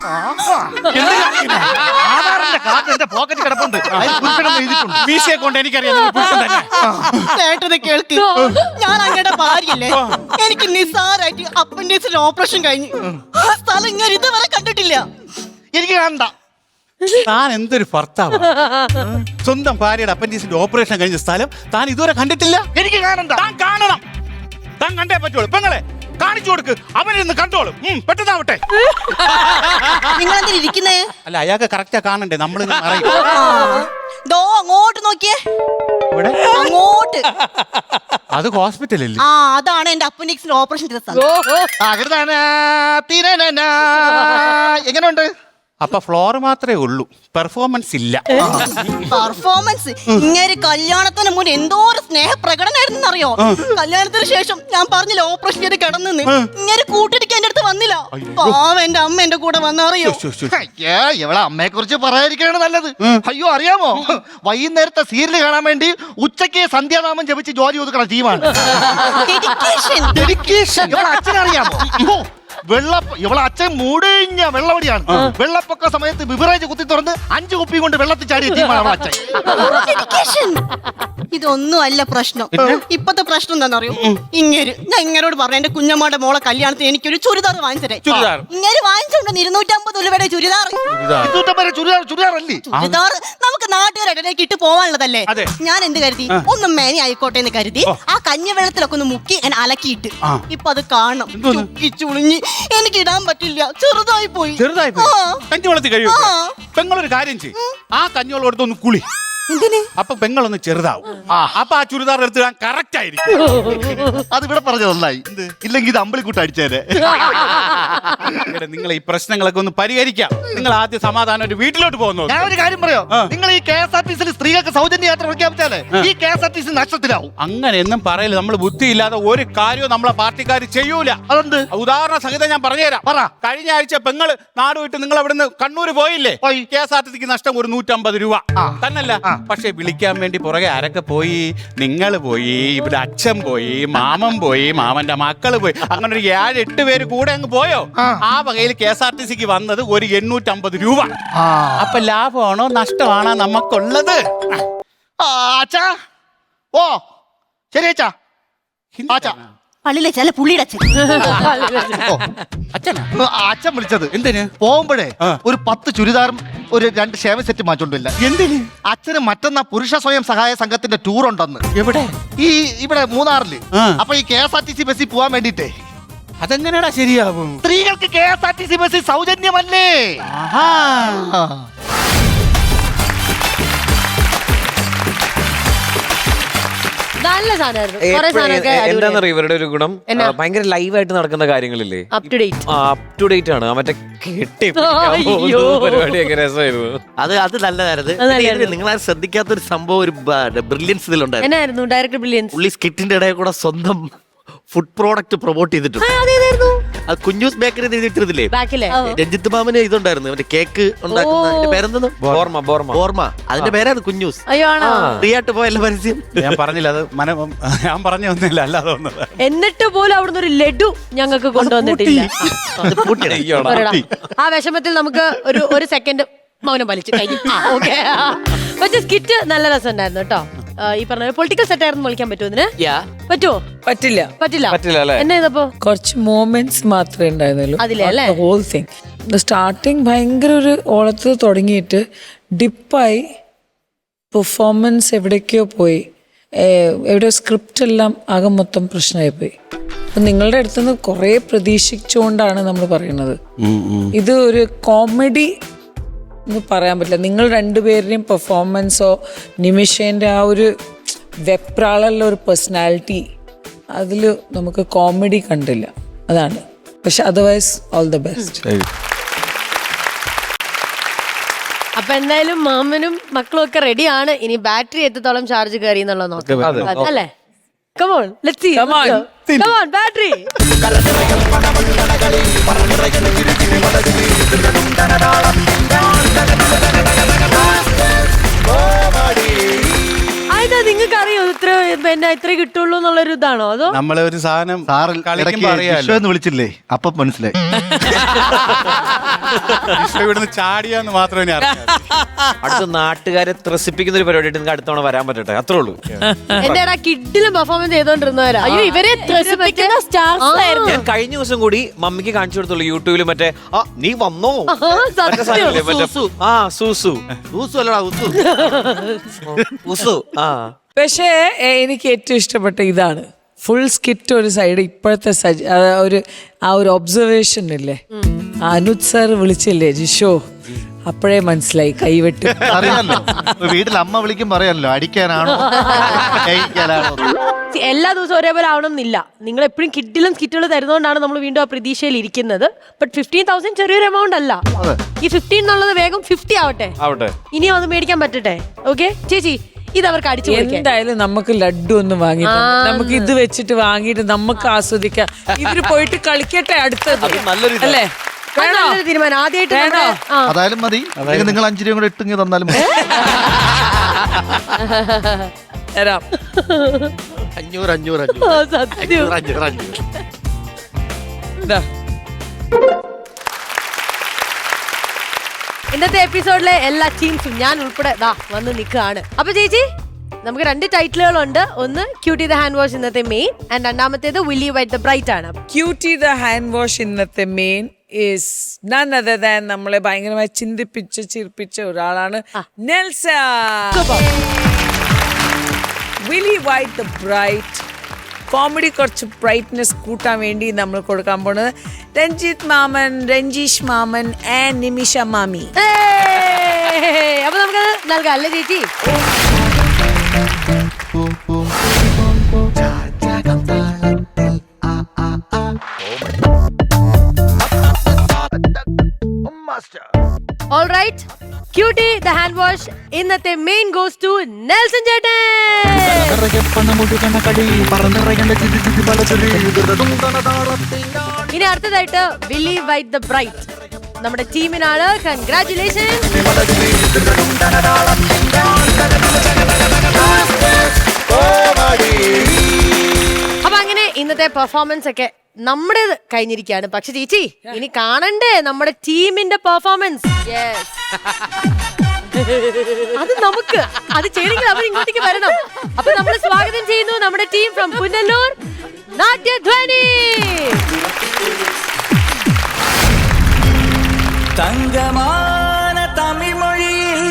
പോക്കറ്റ് കിടപ്പുണ്ട്. മീശയെ കൊണ്ട് എനിക്കറിയാം ചേട്ടനെ കേൾക്ക്, ഞാൻ അങ്ങയുടെ ഭാര്യയല്ലേ. എനിക്ക് നിസ്സാരായിട്ട് അപ്പൻഡിക്സിൽ ഓപ്പറേഷൻ കഴിഞ്ഞു. ആ സ്ഥലം ഇങ്ങനെ ഇതുവരെ കണ്ടിട്ടില്ല. എനിക്ക് കാണണ്ട. താൻ എന്തൊരു ഭർത്താവ്! സ്വന്തം ഭാര്യയുടെ അപ്പൻഡിക്സിന്റെ ഓപ്പറേഷൻ കഴിഞ്ഞ സ്ഥലം താൻ ഇതുവരെ കണ്ടിട്ടില്ല. എനിക്ക് കാണണ്ട. താൻ കാണണം. താൻ കണ്ടേ പറ്റുള്ളൂ. പെങ്ങളെ, കാണിച്ചു കൊടുക്ക്. അവനിന്ന് കണ്ടോളും. പെട്ടെന്നാവട്ടെ. നിങ്ങൾ എന്തിനാ ഇരിക്കുന്നേ? അല്ല, അയാൾക്ക് കറക്റ്റാ കാണണ്ടേ? നമ്മൾ ദോ അങ്ങോട്ട് നോക്കിയേ, അങ്ങോട്ട്. അത് ഹോസ്പിറ്റലല്ലേ? ആ, അതാണ് എന്റെ അപ്പൻഡിക്സിന്റെ ഓപ്പറേഷൻ ചെയ്ത സ്ഥലം. എങ്ങനെയുണ്ട്? അപ്പൊ ഫ്ലോർ മാത്രമേ ഉള്ളൂ, പെർഫോമൻസ് ഇല്ല. പെർഫോമൻസ്? ഇങ്ങനെ കല്യാണത്തിന് മുന്നേ എന്തോ ഒരു സ്നേഹപ്രകടനായിരുന്നു അറിയോ? കല്യാണത്തിന് ശേഷം ഞാൻ പറഞ്ഞില്ല ഓപ്പറേഷൻ ചെയ്ത് കിടന്നെന്ന്. ഇങ്ങനെ കൂട്ടിരിക്കാൻ എന്റെ അടുത്ത് വന്നില്ല. പാവം എന്റെ അമ്മ എന്റെ കൂടെ വന്നറിയോ? ഇവളെ അമ്മയെ കുറിച്ച് പറയാതിരിക്കാണ് നല്ലത്. അയ്യോ, അറിയാമോ, വൈകുന്നേരത്തെ സീരിയൽ കാണാൻ വേണ്ടി ഉച്ചയ്ക്ക് സന്ധ്യാനാമം ജപിച്ച് ജോലി ഒതുക്കണ ടീമാണ്. ഇവളെ അച്ഛനറിയാമോ? ഇവളെ അച്ഛൻ മൂടിഞ്ഞ വെള്ളവടിയാണ്. വെള്ളപ്പൊക്ക സമയത്ത് ബിവറേജ് കുത്തി തുറന്ന് 5 കുപ്പി കൊണ്ട് വെള്ളത്തിൽ ചാടിയ ടീമാണ് അവളെ അച്ഛൻ. ഇതൊന്നും അല്ല പ്രശ്നം. ഇപ്പത്തെ പ്രശ്നം എന്താണെന്നറിയോ? ഞാൻ ഇങ്ങനോട് പറഞ്ഞു, എന്റെ കുഞ്ഞമ്മയുടെ മോളെ കല്യാണത്തിന് എനിക്കൊരു ചുരിദാർ വാങ്ങിച്ചേ. ഇങ്ങനെ വാങ്ങിച്ചോണ്ട് 250 രൂപയുടെ ചുരിദാർ. ചുരിദാർ നമുക്ക് നാട്ടുകാരിടയിലേക്ക് ഇട്ട് പോവാനുള്ളതല്ലേ. ഞാൻ എന്ത് കരുതി, ഒന്നും മേനി ആയിക്കോട്ടെ എന്ന് കരുതി ആ കഞ്ഞി വെള്ളത്തിലൊക്കെ ഒന്ന് മുക്കി എന്നെ അലക്കിയിട്ട്. ഇപ്പൊ അത് കാണണം, ചുളിഞ്ഞ് എനിക്ക് ഇടാൻ പറ്റില്ല. ചെറുതായി പോയി. കഞ്ഞിവെള്ളത്തിൽ കഴിയും. പെങ്ങളൊരു കാര്യം ചെയ്യും, ആ കഞ്ഞിവെള്ളം എടുത്തൊന്ന് കുളി. എന്തിന്? അപ്പൊ പെങ്ങളൊന്ന് ചെറുതാവും. അപ്പൊ ആ ചുരിദാർ എടുത്തിടാൻ കറക്റ്റ് ആയിരിക്കും. അത് ഇവിടെ പറഞ്ഞത് നന്നായി. ഇല്ലെങ്കിൽ ഇത് അമ്പളിക്കൂട്ട് അടിച്ചേരെ. നിങ്ങൾ ഈ പ്രശ്നങ്ങളൊക്കെ ഒന്ന് പരിഹരിക്കാം. നിങ്ങൾ ആദ്യം സമാധാനം ഒരു വീട്ടിലോട്ട് പോകുന്നു. ഞാൻ ഒരു കാര്യം പറയോ, നിങ്ങൾ ഈ KSRTC സ്ത്രീകൾക്ക് സൗജന്യ യാത്ര പ്രഖ്യാപിച്ചാലേ ഈ KSRTC നഷ്ടത്തിലാവും. അങ്ങനെയൊന്നും പറയില്ല. നമ്മൾ ബുദ്ധിയില്ലാതെ ഒരു കാര്യവും നമ്മളെ പാർട്ടിക്കാർ ചെയ്യൂല. അതെന്ത്? ഉദാഹരണ സഹിതം ഞാൻ പറഞ്ഞുതരാം. കഴിഞ്ഞ ആഴ്ച പെങ്ങൾ നാട് വിട്ട് നിങ്ങൾ അവിടുന്ന് കണ്ണൂർ പോയില്ലേ? KSRTCക്ക് നഷ്ടം ഒരു 150 രൂപ തന്നല്ല. പക്ഷെ വിളിക്കാൻ വേണ്ടി പുറകെ ആരൊക്കെ പോയി? നിങ്ങൾ പോയി, ഇവിടെ അച്ഛൻ പോയി, മാമൻ പോയി, മാമന്റെ മക്കള് പോയി, അങ്ങനെ ഒരു 7-8 പേര് കൂടെ അങ്ങ് പോയോ. ആ വകയിൽ KSRTCക്ക് വന്നത് ഒരു 850 രൂപ. അപ്പൊ ലാഭമാണോ നഷ്ടമാണോ നമുക്കുള്ളത്? അച്ഛാ, ഓ ശരി അച്ഛാ. പള്ളിയിലെ ചില പുള്ളിയുടെ അച്ഛൻ വിളിച്ചത് എന്തിന്? പോകുമ്പോഴേ ഒരു 10 ചുരിദാറും ഒരു 2 ഷേവ സെറ്റ് മാറ്റോണ്ടില്ല. എന്തിന്? അച്ഛന് മറ്റന്നാ പുരുഷ സ്വയം സഹായ സംഘത്തിന്റെ ടൂർ ഉണ്ടെന്ന്. എവിടെ? ഇവിടെ മൂന്നാറില്. അപ്പൊ ഈ KSRTC ബസ്സിൽ പോവാൻ വേണ്ടിട്ടേ. അതെങ്ങനെയാടാ ശരിയാവും? സ്ത്രീകൾക്ക് KSRTC ബസ്സിൽ സൗജന്യമല്ലേ? നല്ല സാധനമായിരുന്നു. എന്താണെന്നറിയോ ഇവരുടെ ഒരു ഗുണം? ഭയങ്കര ലൈവായിട്ട് നടക്കുന്ന കാര്യങ്ങളില്ലേ, അപ് ടു ഡേറ്റ് ആണ്. മറ്റേ പരിപാടിയൊക്കെ രസമായിരുന്നു. അത് നല്ലതായിരുന്നു. നിങ്ങൾ ശ്രദ്ധിക്കാത്തൊരു സംഭവം, ഒരു ബ്രില്യൻസ് ഇതിലുണ്ടായിരുന്നു. എന്നായിരുന്നു ഡയറക്ടർ ബ്രില്യൻസ്? പുള്ളി സ്കിറ്റിന്റെ ഇടയിൽ കൂടെ സ്വന്തം ഫുഡ് പ്രോഡക്റ്റ് പ്രൊമോട്ട് ചെയ്തിട്ടുണ്ട്. അത് കുഞ്ഞൂസ് ബേക്കറി എഴുതിയിട്ടിരുന്നില്ലേ? രഞ്ജിത്ത് മാമന് ഇതുണ്ടായിരുന്നു, മറ്റേ കേക്ക് ഉണ്ടാക്കുന്ന പേരെന്തെന്ന്? ബോർമ. അതിന്റെ പേരാണ് കുഞ്ഞൂസ്. ഫ്രീ ആയിട്ട് പോയല്ല പരസ്യം. ഞാൻ പറഞ്ഞില്ല, അത് ഞാൻ പറഞ്ഞു വന്നില്ല, അല്ലാതെ എന്നിട്ട് പോലും അവിടുന്ന് ഒരു ലഡു ഞങ്ങൾക്ക് കൊണ്ടുവന്നിട്ടില്ല. ആ വിഷമത്തിൽ നമുക്ക് ഒരു സെക്കൻഡ് മൗനം വലിച്ചു കഴിഞ്ഞു. പക്ഷെ സ്കിറ്റ് നല്ല രസം ഉണ്ടായിരുന്നു കേട്ടോ. ഈ പറഞ്ഞ പൊളിറ്റിക്കൽ സെറ്റ് ആയിരുന്നു വിളിക്കാൻ പറ്റുമോ ഇതിന്? പറ്റുമോ? പറ്റില്ല. എന്നാ ഇതപ്പോ കുറച്ച് മൊമെന്റ്സ് മാത്രമേ ഉണ്ടായിരുന്നുള്ളൂ. അതിലല്ലേ ഹോൾ തിങ് സ്റ്റാർട്ടിങ് ഭയങ്കര ഒരു ഓളത്ത് തുടങ്ങിയിട്ട് ഡിപ്പായി പെർഫോമൻസ് എവിടേക്കോ പോയി, എവിടെയോ സ്ക്രിപ്റ്റ് എല്ലാം ആകെ മൊത്തം പ്രശ്നമായി പോയി. അപ്പം നിങ്ങളുടെ അടുത്ത് നിന്ന് കുറേ പ്രതീക്ഷിച്ചുകൊണ്ടാണ് നമ്മൾ പറയുന്നത്. ഇത് ഒരു കോമഡി എന്ന് പറയാൻ പറ്റില്ല. നിങ്ങൾ രണ്ടുപേരുടെയും പെർഫോമൻസോ നിമിഷേൻ്റെ ആ ഒരു വെപ്രാളുള്ള ഒരു പേഴ്സണാലിറ്റി, അതിൽ നമുക്ക് കോമഡി കണ്ടില്ല, അതാണ്. പക്ഷെ അതർവൈസ് ഓൾ ദ ബെസ്റ്റ്. അപ്പൊ എന്തായാലും മാമനും മക്കളും ഒക്കെ റെഡിയാണ്. ഇനി ബാറ്ററി എത്രത്തോളം ചാർജ് കയറി എന്നുള്ളത് നോക്കാം അല്ലേ? Come on, let's see. Come on, battery. ആയിതാ നിങ്ങൾക്ക് അറിയോ ഇത്ര കിട്ടുള്ളൂ എന്നുള്ളൊരു ഇതാണോ? അതോ നമ്മളെ ഒരു സാധനം വിളിച്ചില്ലേ അപ്പൊ മനസ്സിലായി. ഇവിടുന്ന് ചാടിയാന്ന് മാത്രമേ അടുത്ത നാട്ടുകാരെ ത്രസിപ്പിക്കുന്ന ഒരു പരിപാടി നിങ്ങൾക്ക് അടുത്തവണ വരാൻ പറ്റട്ടെ, അത്രേ ഉള്ളൂ. എന്റെ കിഡിലും പെർഫോമൻസ് ചെയ്തോണ്ടിരുന്നവരാ. അയ്യോ, ഇവരെ ത്രസിപ്പിക്കുന്ന സ്റ്റാർസ് ആയിരുന്നു. ഞാൻ കഴിഞ്ഞ ദിവസം കൂടി മമ്മിക്ക് കാണിച്ചു കൊടുത്തുള്ളൂ യൂട്യൂബിൽ. മറ്റേ നീ വന്നോ പക്ഷേ എനിക്ക് ഏറ്റവും ഇഷ്ടപ്പെട്ട ഇതാണ് ഫുൾ സ്കിറ്റ്. ഒരു സൈഡ് ഇപ്പോഴത്തെ ആ ഒരു ഒബ്സർവേഷൻ ഇല്ലേ, അനുജ് സാർ വിളിച്ചില്ലേ ജിഷോ, അപ്പോഴേ മനസ്സിലായി കൈവെട്ടി. അറിയാലോ, വീട്ടിൽ അമ്മ വിളിക്കും പറയാനല്ലോ അടിക്കാനാണോ എല്ലാ ദിവസവും ഒരേപോലെ ആവണമെന്നില്ല. നിങ്ങൾ എപ്പോഴും കിഡിലും സ്കിറ്റുകൾ തരുന്നതുകൊണ്ടാണ് നമ്മൾ വീണ്ടും ആ പ്രതീക്ഷയിൽ ഇരിക്കുന്നത്. ബട്ട് 15,000 ചെറിയൊരു എമൗണ്ട് അല്ല. ഈ 15 എന്നുള്ളത് വേഗം 50 ആവട്ടെ. ഇനിയും അത് മേടിക്കാൻ പറ്റട്ടെ. ഓക്കെ ചേച്ചി, ഇത് അവർക്ക് അടിച്ചു. എന്തായാലും നമുക്ക് ലഡ്ഡു ഒന്ന് വാങ്ങിട്ട് നമുക്ക് ഇത് വെച്ചിട്ട് വാങ്ങിയിട്ട് നമുക്ക് ആസ്വദിക്കാം. ഇവര് പോയിട്ട് കളിക്കട്ടെ അടുത്തത്, അല്ലേ? തീരുമാനം ആദ്യമായിട്ട് അതായാലും മതി. നിങ്ങൾ 5 രൂപ കൂടെ ഇട്ടിങ്ങി തന്നാലും 500. ഇന്നത്തെ എപ്പിസോഡിലെ എല്ലാ ടീംസും ഞാൻ ഉൾപ്പെടെ വന്ന് നിൽക്കുകയാണ്. അപ്പൊ ചേച്ചി, നമുക്ക് 2 ടൈറ്റിലുകളുണ്ട്. ഒന്ന് ക്യൂട്ടി ദ ഹാൻഡ് വാഷ് ഇന്നത്തെ മെയിൻ, ആൻഡ് രണ്ടാമത്തേത് വില്ലി വൈറ്റ് ദ ബ്രൈറ്റ് ആണ്. ക്യൂട്ടി ദ ഹാൻഡ് വാഷ് ഇന്നത്തെ main is none other than നമ്മളെ ഭയങ്കരമായി ചിരിപ്പിച്ച ഒരാളാണ് Nelson. Willy White the bright comedy കുറച്ച് ബ്രൈറ്റ്നെസ് കൂട്ടാൻ വേണ്ടി നമ്മൾ കൊടുക്കാൻ പോണത് രഞ്ജിത്ത് മാമൻ, രഞ്ജീഷ് മാമൻ ആൻഡ് നിമിഷ മാമി. അപ്പൊ നമുക്ക് നൽകാം അല്ലേ ചേച്ചി? All right, Cutie the hand wash ഇന്നത്തെ മെയിൻ goes to നെൽസൺ ചേട്ടൻ. ഇനി അടുത്തതായിട്ട് വില്ലി വൈറ്റ് ദ ബ്രൈറ്റ് നമ്മുടെ ടീമിനാണ്. കൺഗ്രാറ്റുലേഷൻ. അപ്പൊ അങ്ങനെ ഇന്നത്തെ പെർഫോമൻസ് ഒക്കെ നമ്മുടെ കഴിഞ്ഞിരിക്കുകയാണ്. പക്ഷെ ചേച്ചി, ഇനി കാണണ്ടേ നമ്മുടെ ടീമിന്റെ പെർഫോമൻസ്? അത് നമുക്ക് അത് ചെയ്യണമെങ്കിൽ അവർ ഇങ്ങോട്ടേക്ക് വരണം. അപ്പൊ നമ്മൾ സ്വാഗതം ചെയ്യുന്നു നമ്മുടെ ടീം ഫ്രം പുനലൂർ, നാട്യധ്വനി. തങ്കമാന തമിഴ് മൊഴിയിൽ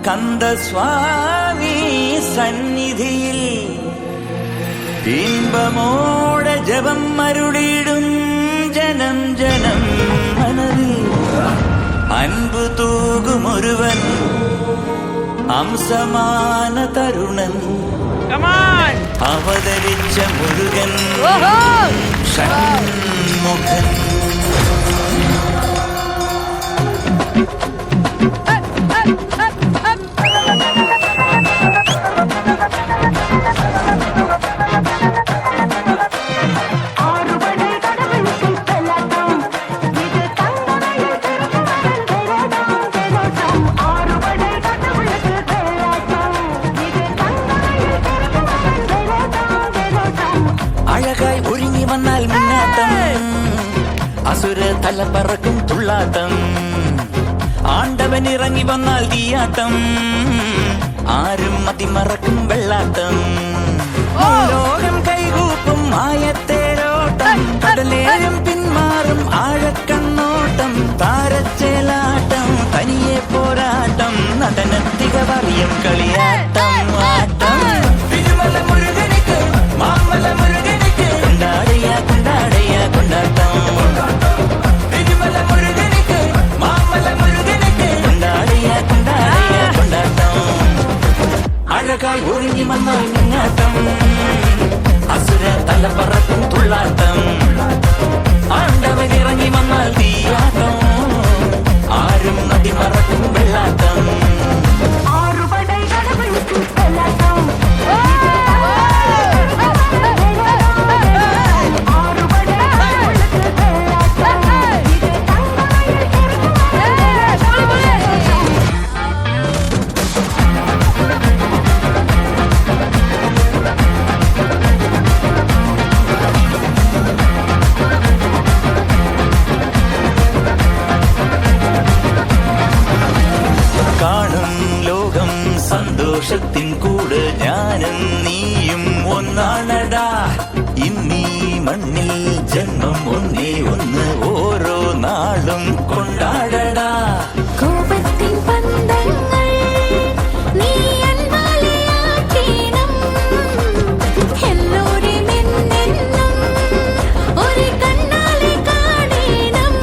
കന്ദസ്വാമി സന്നിധിയിൽ ഇമ്പമോടെ ജപം അരുളിടും ജനം ജനം മനതിൽ അൻപു തൂകുമൊരുവൻ അംസമാന തരുണൻ അവതരിച്ച മുരുകൻ ഷൺമുഖൻ. അഴകായി ഒരുങ്ങി വന്നാൽ മുന്നാട്ടം, അസുര തല പറക്കും തുള്ളാട്ടം, ആണ്ടവൻ ഇറങ്ങി വന്നാൽ തീയാട്ടം, ആരും മതിമറക്കും വെള്ളാട്ടം, ലോകം കൈകൂപ്പും ആയത്തേരോട്ടം, കടലേരും പിന്മാറും ആഴക്കണ്ണോട്ടം, താരച്ചേലാട്ടം തനിയെ പോരാട്ടം നടനത്തിക പറയും കളിയാട്ടം ആട്ടം തിരുമല മുരുകനുക്ക് മാമല മുരുകനുക്ക് കൊണ്ടാടയ കൊണ്ടാടയ കൊണ്ടാട്ടം തിരുമല മുരുകനുക്ക് മാമല മുരുകനുക്ക് കൊണ്ടാടയ കൊണ്ടാടയ കൊണ്ടാട്ടം അഴകായി ഒരുങ്ങി വന്നാൽ മുങ്ങാട്ടം അസുര തലപ്പറക്കും തുള്ളാട്ടം ആണ്ടവൻ ഇറങ്ങി വന്നാൽ തീയാട്ടം ആരും നദി മറക്കും വെള്ളാട്ടം കാണും ലോകം സന്തോഷത്തിൻ കൂട് ഞാനും നീയും ഒന്നാണടാ ഇന്നീ മണ്ണിൽ ജന്മം ഒന്നേ ഒന്ന് ഓരോ നാളും കൊണ്ടാടടാ കോപത്തിൻ പന്തങ്ങൾ നീ അൻപാലെയാക്കണം എല്ലോരെ നിന്നെന്നും ഒരു കണ്ണാലെ കാണണം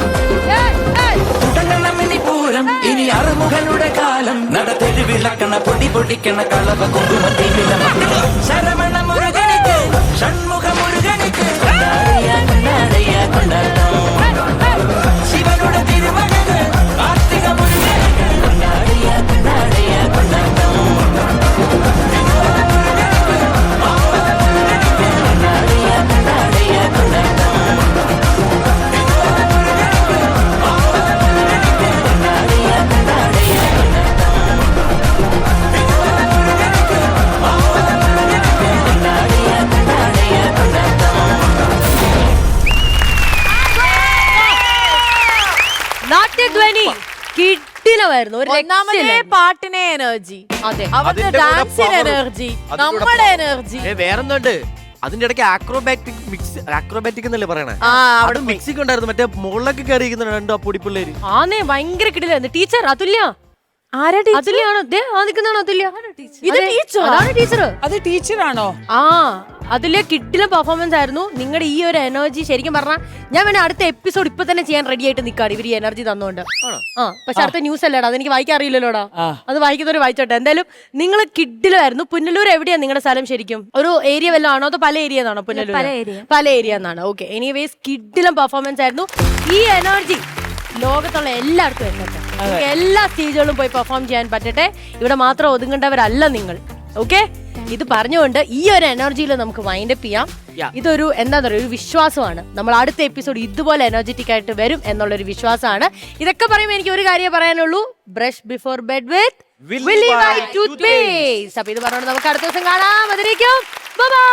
തുടങ്ങണമെന്നി പൂരം ഇനി അറുമുഖനുടെ കാലം നടത്തെരു വിളക്കണ പൊടി പൊടിക്കണ കളവ കുങ്കുമത്തില ശരമണ മുരുകനുക്ക് ഷൺമുഖ മുരുകനുക്ക് കൊണ്ടാടയ കൊണ്ടാടയ കൊണ്ടാട്ടം ശിവനുടെ തിരുമകന് കാർത്തിക മുരുകനുക്ക് കൊണ്ടാടയ കൊണ്ടാടയ കൊണ്ടാട്ടം കൊണ്ടാടയ കൊണ്ടാടയ കൊണ്ടാട്ടം നാട്യധ്വനി കിട്ടിലമായിരുന്നു. ഒരു ഒന്നാമതേ രക്ഷയില്ലായിരുന്നു. പാട്ടിനെ എനർജി, അതെ, അവരുടെ അതിന്റെ കൂടെ ഡാൻസിന് power. എനർജി, അതിന്റെ കൂടെ നമ്മുടെ power. എനർജി. വേറെന്തുണ്ട് അതിന്റെ ഇടയ്ക്ക് ആക്രോബാറ്റിക് എന്നല്ലേ പറയണേ? ആ അവിടെ മിക്സിംഗ് ഉണ്ടായിരുന്നു. മറ്റേ മുകളിലൊക്കെ കയറിയിരിക്കുന്ന രണ്ടു ആ പൊടിപ്പിള്ളേര്. ആന്നേ ഭയങ്കര കിടിലായിരുന്നു. ടീച്ചർ അതുല്യ. ആരാ ടീച്ചർ? അതുല്യാണോ? ദേ ആ നിൽക്കുന്നതാണ് അതുല്യ. ഇത് അതെ, ടീച്ചറാ? അതാണ് ടീച്ചർ. അത് ടീച്ചറാണോ? ആ അതിലെ കിട്ടിലെ പെർഫോമൻസ് ആയിരുന്നു. നിങ്ങളുടെ ഈ ഒരു എനർജി ശരിക്കും പറഞ്ഞാൽ ഞാൻ വേണേ അടുത്ത എപ്പിസോഡ് ഇപ്പൊ തന്നെ ചെയ്യാൻ റെഡി ആയിട്ട് നിൽക്കാണ് ഇവർ ഈ എനർജി തന്നുകൊണ്ട്. ആ പക്ഷെ അടുത്ത ന്യൂസ് അല്ലേടാ, അതെനിക്ക് വായിക്കാൻ അറിയില്ലല്ലോടാ. അത് വായിക്കുന്നവര് വായിച്ചോട്ടെ. എന്തായാലും നിങ്ങൾ കിഡിലായിരുന്നു. പുനലൂർ എവിടെയാണ് നിങ്ങളുടെ സ്ഥലം ശരിക്കും? ഒരു ഏരിയ വല്ലതും ആണോ അതോ പല ഏരിയ എന്നാണോ? പുനലൂർ പല ഏരിയ എന്നാണ്. ഓക്കെ, എനിവേസ് കിഡിലും പെർഫോമൻസ് ആയിരുന്നു. ഈ എനർജി ലോകത്തുള്ള എല്ലായിടത്തും എത്തട്ടെ. നിങ്ങൾക്ക് എല്ലാ സ്റ്റേജുകളിലും പോയി പെർഫോം ചെയ്യാൻ പറ്റട്ടെ. ഇവിടെ മാത്രം ഒതുങ്ങേണ്ടവരല്ല നിങ്ങൾ. ഓക്കെ, ഇത് പറഞ്ഞുകൊണ്ട് ഈ ഒരു എനർജിയിൽ നമുക്ക് വൈൻഡപ്പ് ചെയ്യാം. ഇതൊരു എന്താ പറയുക, ഒരു വിശ്വാസമാണ്. നമ്മൾ അടുത്ത എപ്പിസോഡ് ഇതുപോലെ എനർജറ്റിക് ആയിട്ട് വരും എന്നുള്ളൊരു വിശ്വാസമാണ്. ഇതൊക്കെ പറയുമ്പോൾ എനിക്ക് ഒരു കാര്യം പറയാനുള്ളൂ, brush before bed with Willy White toothpaste. അപ്പൊ ഇത് പറഞ്ഞുകൊണ്ട് നമുക്ക് അടുത്ത ദിവസം കാണാം. അതിലേക്കും ബൈ ബൈ.